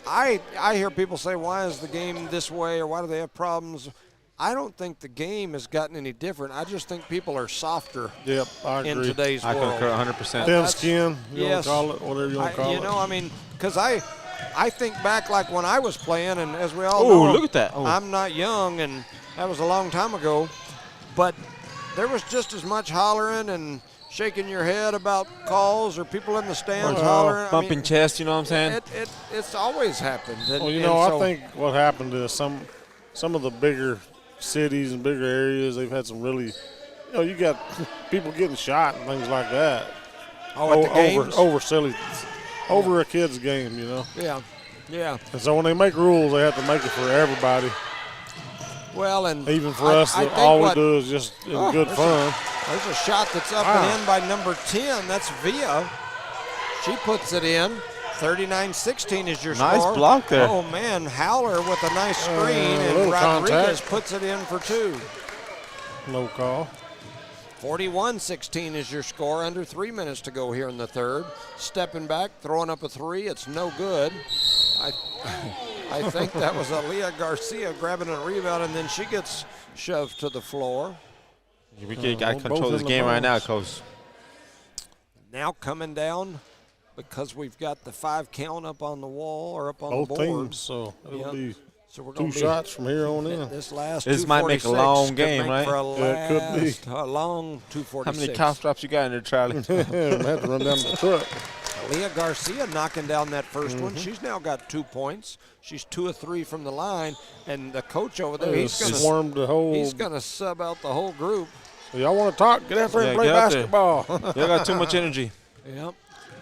I hear people say, why is the game this way, or why do they have problems? I don't think the game has gotten any different. I just think people are softer Yep, I agree. in today's I world. concur 100%. Thin skin, you yes. want to call it, whatever you want to call it. Because I think back like when I was playing, and as we all Oh, know, look at that. Oh. I'm not young, and that was a long time ago, but there was just as much hollering and shaking your head about calls or people in the stands hollering. Bumping chest, you know what I'm saying? It's always happened. And, Well, I think what happened is some of the bigger cities and bigger areas, they've had some really, you got people getting shot and things like that. at the games? Over a kid's game, Yeah. And so when they make rules, they have to make it for everybody. Well, and Even for I us, think all we what- do is just good fun. There's a shot that's up Wow. and in by number 10. That's Villa. She puts it in. 39-16 is your Nice score. block there. Oh, man. Howler with a nice screen, a and little Rodriguez contact. puts it in for 2. No call. 41-16 is your score. Under 3 minutes to go here in the third. Stepping back, throwing up a 3. It's no good. I think that was Aaliyah Garcia grabbing a rebound, and then she gets shoved to the floor. We got to both control in this the game right now, bones. Coach. Now coming down because we've got the 5 count up on the wall or up on Both the board. teams, so it'll Yep. be So we're 2 going to shots from here on in. This last This might make a 246 long could game, make right? For a Yeah, it could be. last, a long 246. How many cough drops you got in there, Charlie? I have to run down to the truck. Leah Garcia knocking down that first one. She's now got 2 points. She's 2 of 3 from the line, and the coach over there, he's Swarmed the whole. going to sub out the whole group. Y'all want to talk? Get out there and Yeah, play get out there. basketball. You got too much energy. Yep.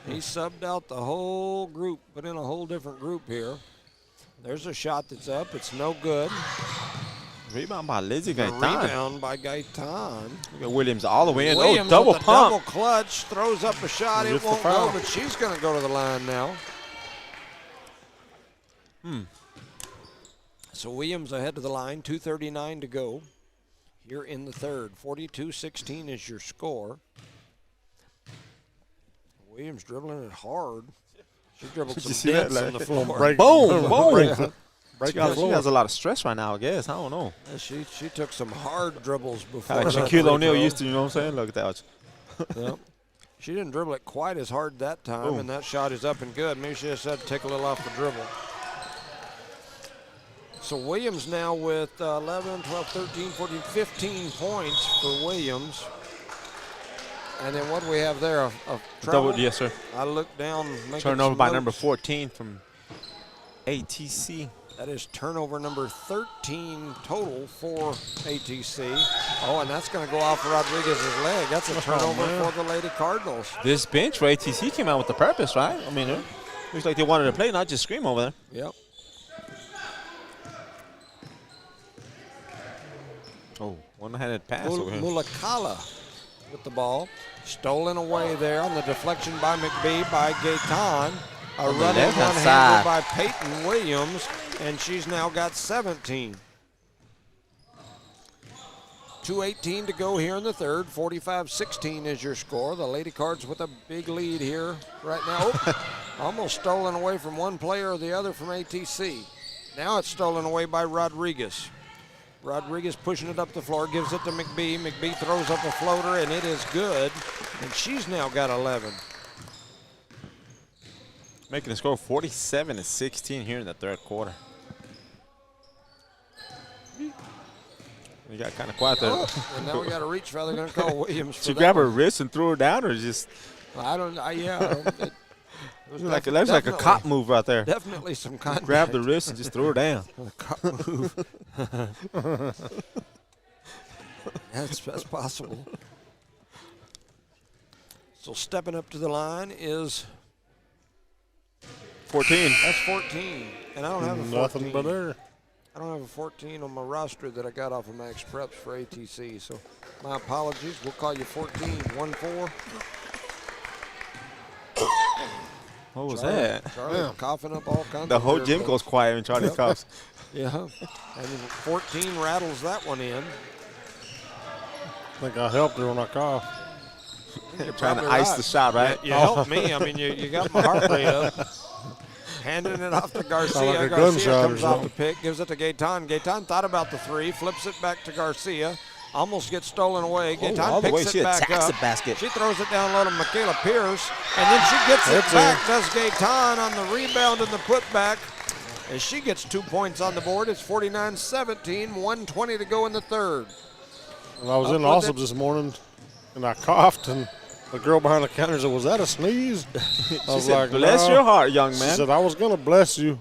He subbed out the whole group, put in a whole different group here. There's a shot that's up. It's no good. Rebound by Lizzie The Gaetan. rebound by Gaetan. Look at Williams all the way in. Williams Double with the pump. double clutch, throws up a shot. It Gets the won't go, foul. but she's going to go to the line now. So Williams ahead to the line, 2:39 to go here in the third. 42-16 is your score. Williams dribbling it hard. She dribbled Did you some see that? dents on the floor. Break, Boom, boom. break She the floor. has a lot of stress right now, I guess. I don't know. Yeah, she took some hard dribbles before. Like that Shaquille free O'Neal throw. used to, you know what I'm saying? Look at that. Yep. She didn't dribble it quite as hard that time, Boom. and that shot is up and good. Maybe she just had to take a little off the dribble. So Williams now with 11, 12, 13, 14, 15 points for Williams. And then what do we have there? A trouble? Double, yes, sir. I looked down. making Turnover some by notes. number 14 from ATC. That is turnover number 13 total for ATC. Oh, and that's going to go off Rodriguez's leg. That's a turnover for the Lady Cardinals. This bench for ATC came out with the purpose, right? I mean, it looks like they wanted to play, not just scream over there. Yep. Oh, one-handed pass over here. Mulakala with the ball. Stolen away there on the deflection by McBee by Gaetan. A On the running left-hand one-hander side. by Peyton Williams, and she's now got 17. 2:18 to go here in the third. 45-16 is your score. The Lady Cards with a big lead here right now. Oh, almost stolen away from one player or the other from ATC. Now it's stolen away by Rodriguez. Rodriguez pushing it up the floor, gives it to McBee. McBee throws up a floater, and it is good. And she's now got 11. Making the score 47-16 here in the third quarter. We got kind of quiet there. Oh, and now we got a reach foul. They're going to call Williams for She that grabbed her one. wrist and threw her down, or just It was it looks like a cop move right there. Definitely some contact. Grab the wrist and just threw her down. A cop move. that's possible. So stepping up to the line is 14. that's 14, and I don't have a 14. Nothing but air. I don't have a 14 on my roster that I got off of Max Preps for ATC, so my apologies. We'll call you 14, 1-4. What was that? Charlie coughing up all kinds The of whole weird gym things. goes quiet when Charlie coughs. Yeah, and then 14 rattles that one in. I think I helped her when I coughed. You're Trying to probably ice right. the shot, right? You helped me. I mean, you got my heart rate up. Handing it off to Garcia. Sound like a Garcia gunshot or comes off the something. pick, gives it to Gaetan. Gaetan thought about the three, flips it back to Garcia. Almost gets stolen away. all Gaetan the way. picks She it back attacks up. the basket. She throws it down low to Michaela Pierce, and then she gets it That's back. Does Gaetan on the rebound and the putback. As she gets 2 points on the board, it's 49-17, 1:20 to go in the third. Well, I was Up in with Allsup it. this morning, and I coughed, and the girl behind the counter said, "Was that a sneeze?" I She was said, like, bless "No." your heart, young She man. said, "I was going to bless you."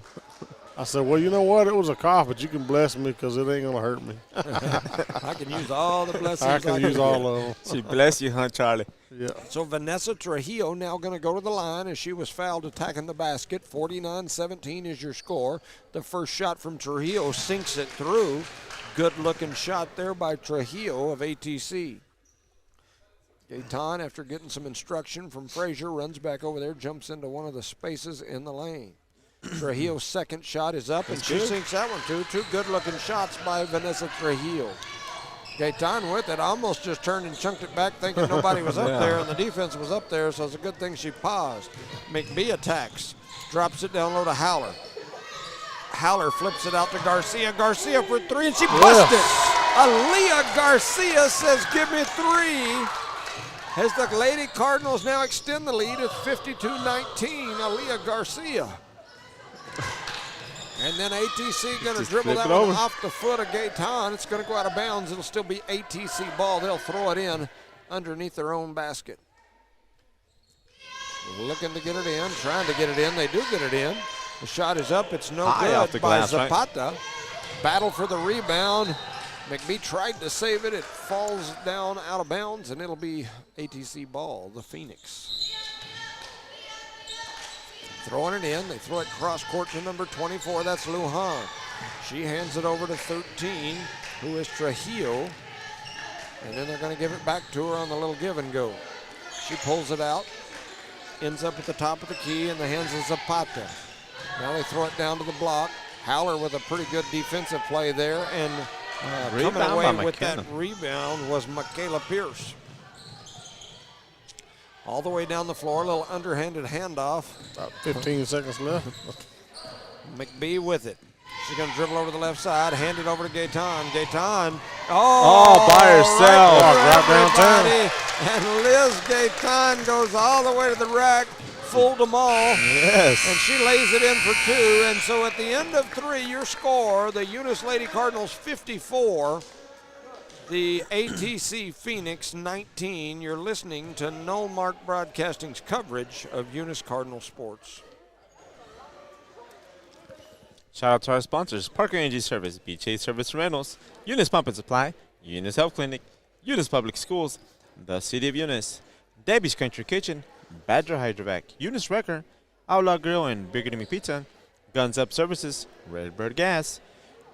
I said, "Well, you know what? It was a cough, but you can bless me because it ain't going to hurt me. I can use all the blessings I can use all of them." She bless you, huh, Charlie? Yeah. So Vanessa Trujillo now going to go to the line as she was fouled attacking the basket. 49-17 is your score. The first shot from Trujillo sinks it through. Good-looking shot there by Trujillo of ATC. Gaetan, after getting some instruction from Frazier, runs back over there, jumps into one of the spaces in the lane. Trujillo's second shot is up, and she sinks that one too. Two good-looking shots by Vanessa Trujillo. Gaetan with it, almost just turned and chunked it back thinking nobody was up there, and the defense was up there, so it's a good thing she paused. McBee attacks, drops it down low to Howler. Howler flips it out to Garcia. Garcia for three, and she busts it. Aaliyah Garcia says, "Give me three." As the Lady Cardinals now extend the lead, it's 52-19, Aaliyah Garcia. And then ATC going to Just dribble flip that it one over. off the foot of Gaetan. It's going to go out of bounds. It'll still be ATC ball. They'll throw it in underneath their own basket. Looking to get it in, trying to get it in. They do get it in. The shot is up. It's no High good off the by glass, right? Zapata. Battle for the rebound. McBee tried to save it. It falls down out of bounds, and it'll be ATC ball, the Phoenix. Throwing it in. They throw it cross court to number 24. That's Lujan. She hands it over to 13. who is Trujillo. And then they're going to give it back to her on the little give and go. She pulls it out, ends up at the top of the key in the hands of Zapata. Now they throw it down to the block. Howler with a pretty good defensive play there, and coming away with that rebound was Michaela Pierce. All the way down the floor, a little underhanded handoff. About 15 seconds left. McBee with it. She's going to dribble over the left side, hand it over to Gaetan. Gaetan, by herself. Right downtown. And Liz Gaetan goes all the way to the rack, fooled them all. Yes. And she lays it in for 2. And so at the end of 3, your score, the Eunice Lady Cardinals 54, the ATC Phoenix 19. You're listening to Nullmark Broadcasting's coverage of Eunice Cardinal sports. Shout out to our sponsors, Parker Energy Service, BJ Service Rentals, Eunice Pump and Supply, Eunice Health Clinic, Eunice Public Schools, the City of Eunice, Debbie's Country Kitchen, Badger Hydrovac, Eunice Wrecker, Outlaw Grill and Bigger Than Me Pizza, Guns Up Services, Redbird Gas,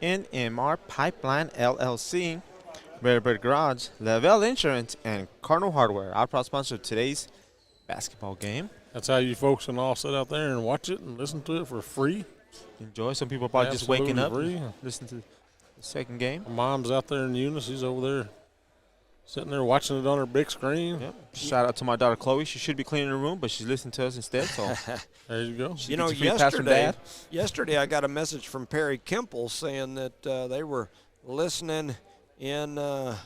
NMR Pipeline LLC, Redbird Garage, Lavelle Insurance, and Cardinal Hardware. Our proud sponsor of today's basketball game. That's how you folks can all sit out there and watch it and listen to it for free. Enjoy. Some people probably just waking up and listen to the second game. My mom's out there in Eunice. She's over there sitting there watching it on her big screen. Yep. Shout out to my daughter Chloe. She should be cleaning her room, but she's listening to us instead. So there you go. You know, yesterday I got a message from Perry Kemple saying that they were listening in I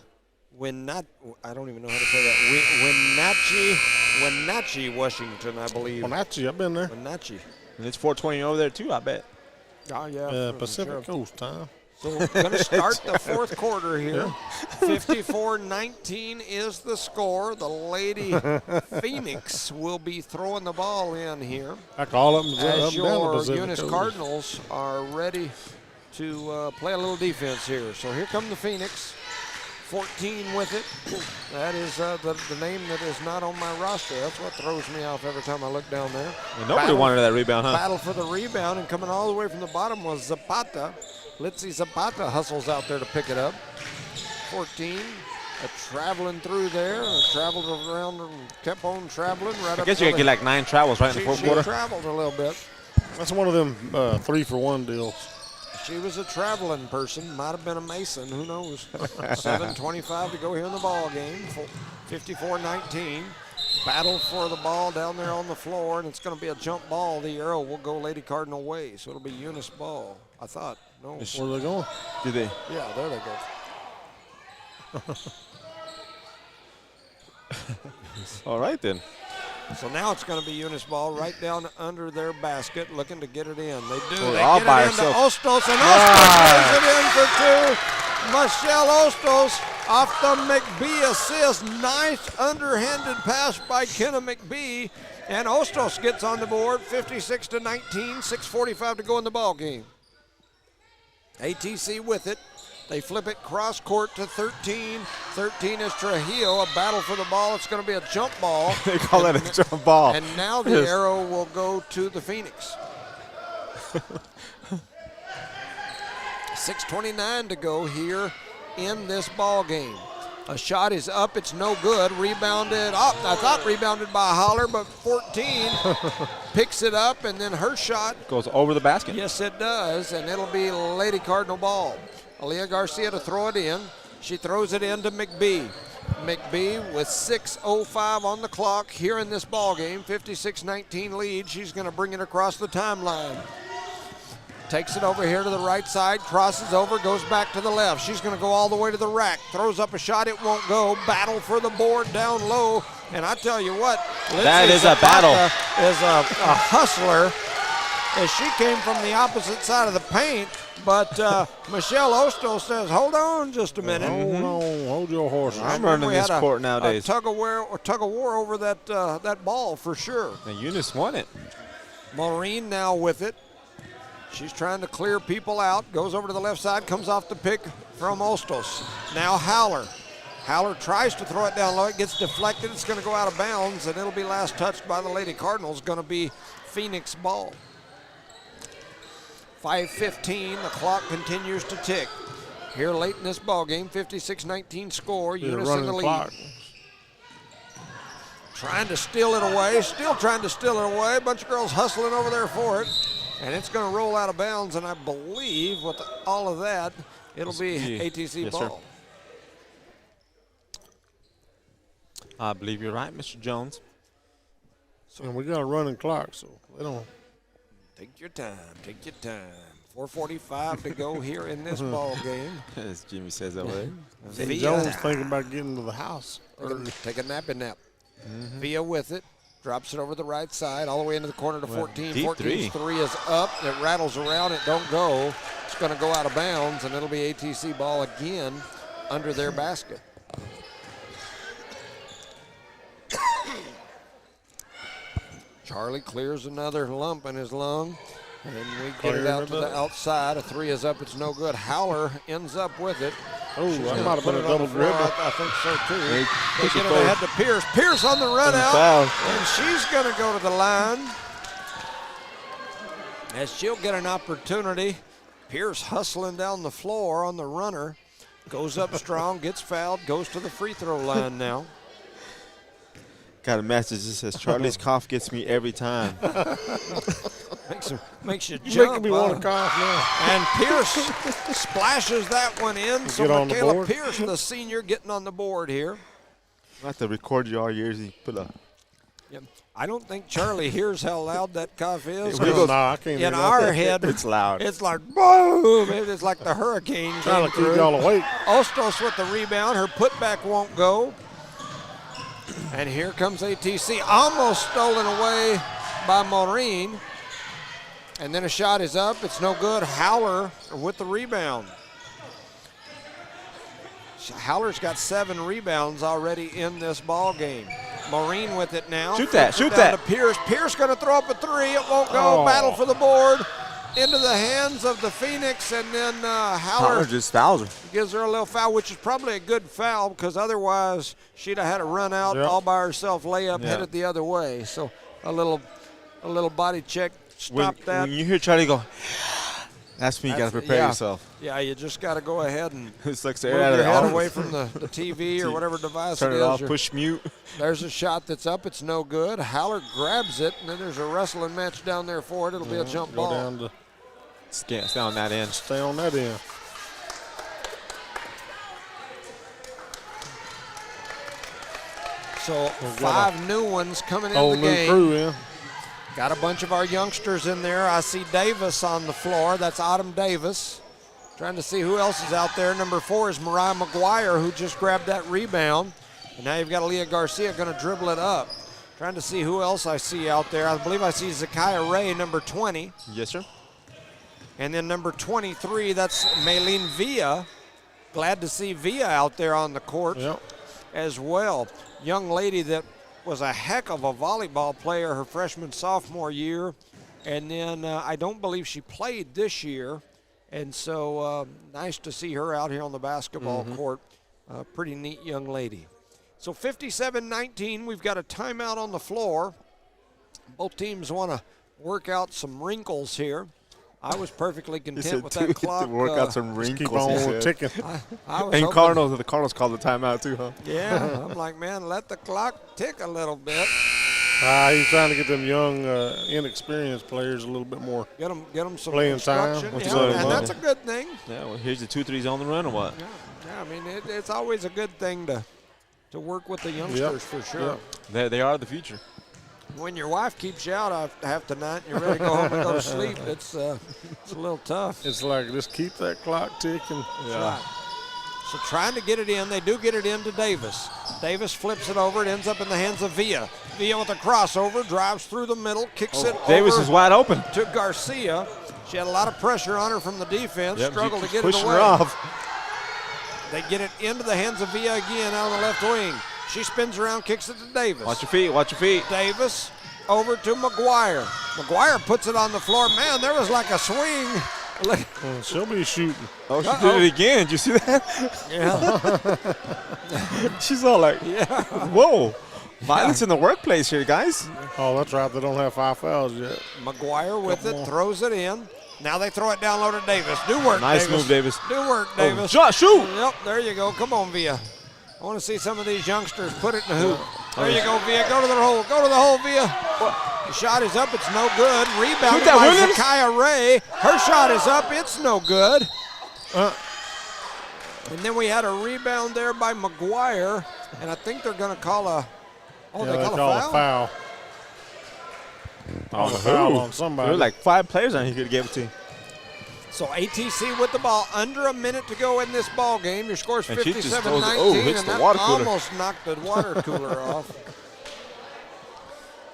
don't even know how to say that. Wenatchee, Washington, I believe. Wenatchee, I've been there. Wenatchee. and it's 4:20 over there too, I bet. Oh yeah. Pacific Coast time. So we're going to start the fourth quarter here. 54-19 is the score. The Lady Phoenix will be throwing the ball in here. All of them as your Eunice Cardinals are ready to play a little defense here. So here come the Phoenix. 14 with it. That is the name that is not on my roster. That's what throws me off every time I look down there. Well, nobody wanted that rebound, huh? Battle for the rebound, and coming all the way from the bottom was Zapata. Litzy Zapata hustles out there to pick it up. 14, traveling through there, traveled around and kept on traveling right up. I guess you could get like 9 travels right in the fourth quarter. She traveled a little bit. That's one of them 3-for-1 deals. She was a traveling person, might have been a Mason, who knows. 7:25 to go here in the ball game, 54-19. Battle for the ball down there on the floor, and it's going to be a jump ball. The arrow will go Lady Cardinal way, so it'll be Eunice ball, I thought. No. Where are they going? Do they? Yeah, there they go. All right, then. So now it's going to be Eunice ball right down under their basket, looking to get it in. They do. Well, they all get by it into herself. Ostos, and Ostos puts it in for 2. Michelle Ostos off the McBee assist. Nice underhanded pass by Kenna McBee, and Ostos gets on the board. 56-19. 6:45 to go in the ball game. ATC with it. They flip it cross court to 13. 13 is Trujillo. A battle for the ball. It's going to be a jump ball. They call that a jump ball. And now the arrow will go to the Phoenix. 6:29 to go here in this ball game. A shot is up. It's no good. Rebounded up. I thought rebounded by Holler, but 14 picks it up, and then her shot goes over the basket. Yes, it does, and it'll be Lady Cardinal ball. Aaliyah Garcia to throw it in. She throws it in to McBee. McBee with 6:05 on the clock here in this ball game. 56-19 lead. She's going to bring it across the timeline. Takes it over here to the right side, crosses over, goes back to the left. She's going to go all the way to the rack. Throws up a shot, it won't go. Battle for the board down low. And I tell you what, that is a battle. Is a hustler, as she came from the opposite side of the paint. But Michelle Ostos says, hold on just a minute. Hold your horses. I'm running this court nowadays. A tug of war over that ball for sure. And Eunice won it. Maureen now with it. She's trying to clear people out. Goes over to the left side, comes off the pick from Ostos. Now Howler. Howler tries to throw it down low. It gets deflected. It's going to go out of bounds, and it'll be last touched by the Lady Cardinals. Going to be Phoenix ball. 5:15. The clock continues to tick. here late in this ball game. 56-19 score. Eunice in the lead. Clock. Trying to steal it away. Still trying to steal it away. A bunch of girls hustling over there for it. And it's going to roll out of bounds. And I believe with all of that, it'll be ATC ball. Sir. I believe you're right, Mr. Jones. So we got a running clock, so they don't. Take your time. Take your time. 4:45 to go here in this ball game. As Jimmy says that way. Jones thinking about getting to the house. Take a nappy nap. Via with it. Drops it over the right side, all the way into the corner to 14. 14's three is up. It rattles around. It don't go. It's going to go out of bounds, and it'll be ATC ball again under their basket. Charlie clears another lump in his lung. And we get it out to the outside. A three is up. It's no good. Howler ends up with it. Oh, that might have been a double dribble. I think so, too. They get it ahead to Pierce. Pierce on the run out. And she's going to go to the line. As she'll get an opportunity. Pierce hustling down the floor on the runner. Goes up strong, gets fouled, goes to the free throw line now. Got a message that says, Charlie's cough gets me every time. Makes you You're jump. making me want to cough now. And Pierce splashes that one in. So Michaela Pierce, the senior, getting on the board here. I have to record you all years and put a. Yep. I don't think Charlie hears how loud that cough is. I can't in our head, it's loud. It's like boom. It's like the hurricane. Trying to keep y'all awake. Ostos with the rebound. Her putback won't go. And here comes ATC, almost stolen away by Maureen. And then a shot is up. It's no good. Howler with the rebound. Howler's got 7 rebounds already in this ball game. Maureen with it now. Shoot that. To Pierce. Pierce going to throw up a three. It won't go. Battle for the board. Into the hands of the Phoenix, and then Howler just fouls her. Gives her a little foul, which is probably a good foul because otherwise she'd have had to run out all by herself, layup, headed the other way. So a little body check stopped that. When you hear Charlie go, that's when you got to prepare yourself. Yeah, you just got to go ahead and it's like move your head away from the TV or whatever device Turn it it is. off, push mute. There's a shot that's up. It's no good. Howler grabs it, and then there's a wrestling match down there for it. It'll be a jump ball. Down to stay on that end. Stay on that end. So 5 new ones coming in the game. Crew in. Got a bunch of our youngsters in there. I see Davis on the floor. That's Autumn Davis. Trying to see who else is out there. Number 4 is Mariah McGuire, who just grabbed that rebound. And now you've got Leah Garcia going to dribble it up. Trying to see who else I see out there. I believe I see Zakiah Ray, number 20. Yes, sir. And then number 23, that's Maylene Villa. Glad to see Villa out there on the court as well. Young lady that was a heck of a volleyball player her freshman, sophomore year. And then I don't believe she played this year. And so nice to see her out here on the basketball court. Pretty neat young lady. So 57-19, we've got a timeout on the floor. Both teams want to work out some wrinkles here. I was perfectly content with that clock. To work out some wrinkles. Keep on ticking. And the Cardinals called the timeout too, huh? Yeah, I'm like, man, let the clock tick a little bit. He's trying to get them young, inexperienced players a little bit more. Get them some playing time. And that's a good thing. Yeah, well, here's the 2-3s on the run or what? Yeah, I mean, it's always a good thing to work with the youngsters for sure. They are the future. When your wife keeps you out half the night and you're ready to go home and go to sleep, it's a little tough. It's like just keep that clock ticking. Right. So trying to get it in. They do get it into Davis. Davis flips it over. It ends up in the hands of Villa. Villa with a crossover, drives through the middle, kicks it Davis over is wide open to Garcia. She had a lot of pressure on her from the defense. Struggled to get it pushing away. her off. They get it into the hands of Villa again out on the left wing. She spins around, kicks it to Davis. Watch your feet. Watch your feet. Davis over to McGuire. McGuire puts it on the floor. Man, there was like a swing. Look. She'll be shooting. Oh, she did it again. Did you see that? Yeah. She's all like, whoa. Violence in the workplace here, guys. Oh, that's right. They don't have 5 fouls yet. McGuire with it, throws it in. Now they throw it down low to Davis. New work, Nice Davis. move, Davis. New work, Davis. Shoot! Yep, there you go. Come on, Villa. I want to see some of these youngsters put it in the hoop. There you go, Villa. Go to the hole. Go to the hole, Villa. The shot is up. It's no good. Rebounded by Williams? Zakiya Ray. Her shot is up. It's no good. And then we had a rebound there by McGuire, and I think they're going to call a. Oh, they call a foul. A foul on somebody. There were like 5 players on he could have gave it to. So ATC with the ball, under a minute to go in this ball game. Your score is And she just 57-19, hits and the that water cooler. almost knocked the water cooler off.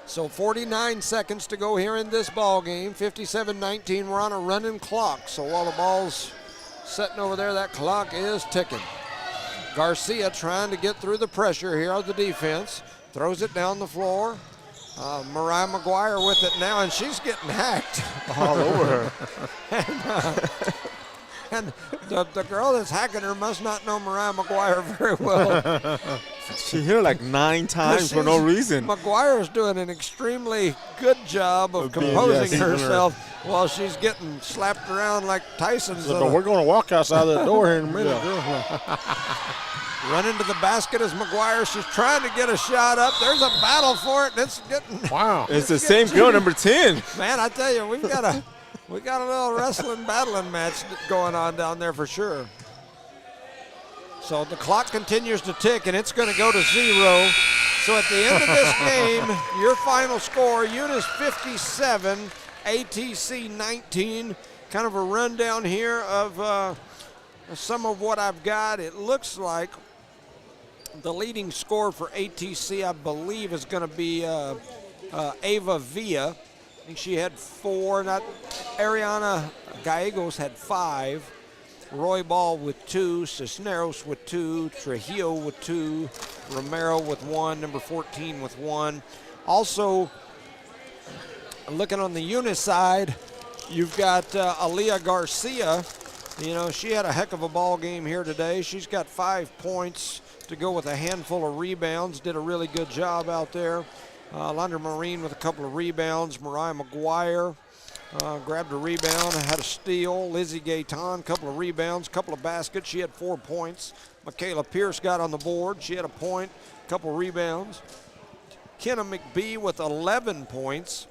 So 49 seconds to go here in this ball game. 57-19. We're on a running clock. So while the ball's sitting over there, that clock is ticking. Garcia trying to get through the pressure here of the defense. Throws it down the floor. Mariah McGuire with it now, and she's getting hacked. All over her. And the girl that's hacking her must not know Mariah McGuire very well. She hit her like 9 times for no reason. McGuire is doing an extremely good job of composing herself while she's getting slapped around like Tyson's. But we're going to walk outside that door here in a minute. Running to the basket as McGuire. She's trying to get a shot up. There's a battle for it, and it's getting. Wow. It's the same girl, number 10. Man, I tell you, we got a little wrestling battling match going on down there for sure. So the clock continues to tick, and it's going to go to 0. So at the end of this game, your final score: Eunice 57, ATC 19. Kind of a rundown here of some of what I've got. It looks like the leading scorer for ATC, I believe, is going to be Ava Villa. I think she had 4. Ariana Gallegos had 5. Roy Ball with 2. Cisneros with 2. Trujillo with 2. Romero with 1. Number 14 with 1. Also, looking on the Eunice side, you've got Aaliyah Garcia. You know, she had a heck of a ball game here today. She's got 5 points to go with a handful of rebounds. Did a really good job out there. Londra Marine with a couple of rebounds. Mariah McGuire grabbed a rebound, had a steal. Lizzie Gayton, couple of rebounds, couple of baskets. She had 4 points. Michaela Pierce got on the board. She had a point, couple of rebounds. Kenna McBee with 11 points.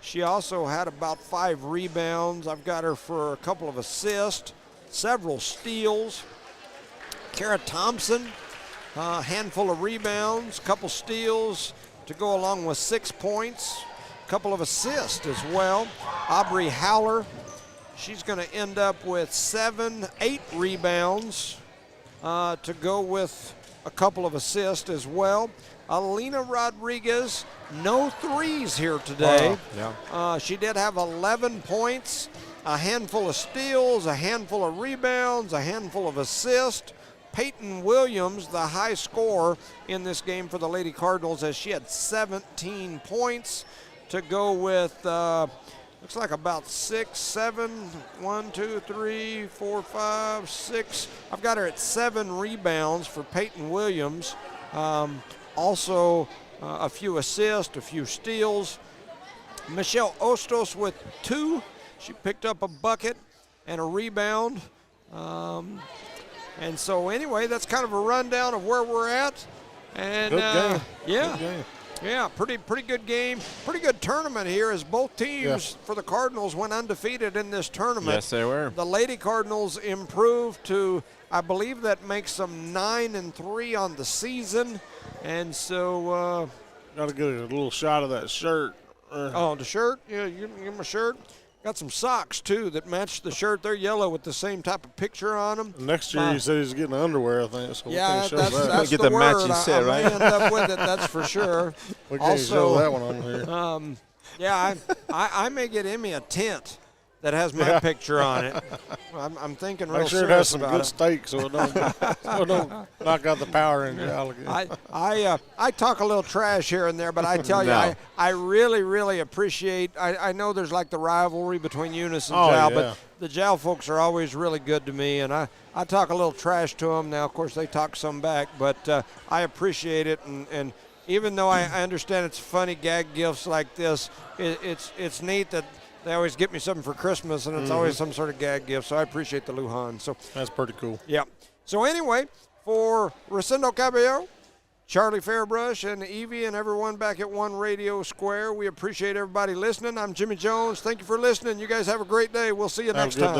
She also had about 5 rebounds. I've got her for a couple of assists, several steals. Kara Thompson, a handful of rebounds, couple steals to go along with 6 points, a couple of assists as well. Aubrey Howler, she's going to end up with 8 rebounds to go with a couple of assists as well. Alina Rodriguez, no threes here today. Wow. Yeah. She did have 11 points, a handful of steals, a handful of rebounds, a handful of assists. Peyton Williams, the high scorer in this game for the Lady Cardinals, as she had 17 points to go with, looks like about 6, 7, 1, 2, 3, 4, 5, 6. I've got her at 7 rebounds for Peyton Williams. Also, a few assists, a few steals. Michelle Ostos with 2. She picked up a bucket and a rebound. And so anyway, that's kind of a rundown of where we're at. And good game. Yeah. Good game. Yeah, pretty good game. Pretty good tournament here as both teams for the Cardinals went undefeated in this tournament. Yes, they were. The Lady Cardinals improved to, I believe that makes them 9-3 on the season. And so got to get a little shot of that shirt. the shirt? Yeah, you give them a shirt. Got some socks, too, that match the shirt. They're yellow with the same type of picture on them. Next year, he said he's getting underwear, I think. So Yeah, we can't show that's that. Get the the word. matching set, I may right? end up with it, that's for sure. We can't show that one on here. I may get Emmy a tent that has my picture on it. I'm thinking real Make sure it serious has some about good it. steak so it don't knock out the power in your alligator. I talk a little trash here and there, but I tell you, No. I really, really appreciate. I know there's like the rivalry between Eunice and Oh, Jal, yeah. but the Jal folks are always really good to me, and I talk a little trash to them. Now, of course, they talk some back, but I appreciate it, and even though I understand it's funny gag gifts like this, it's neat that they always get me something for Christmas, and it's always some sort of gag gift. So I appreciate the Lujan. So that's pretty cool. Yeah. So anyway, for Rosendo Caballero, Charlie Fairbrush, and Evie, and everyone back at One Radio Square, we appreciate everybody listening. I'm Jimmy Jones. Thank you for listening. You guys have a great day. We'll see you next time.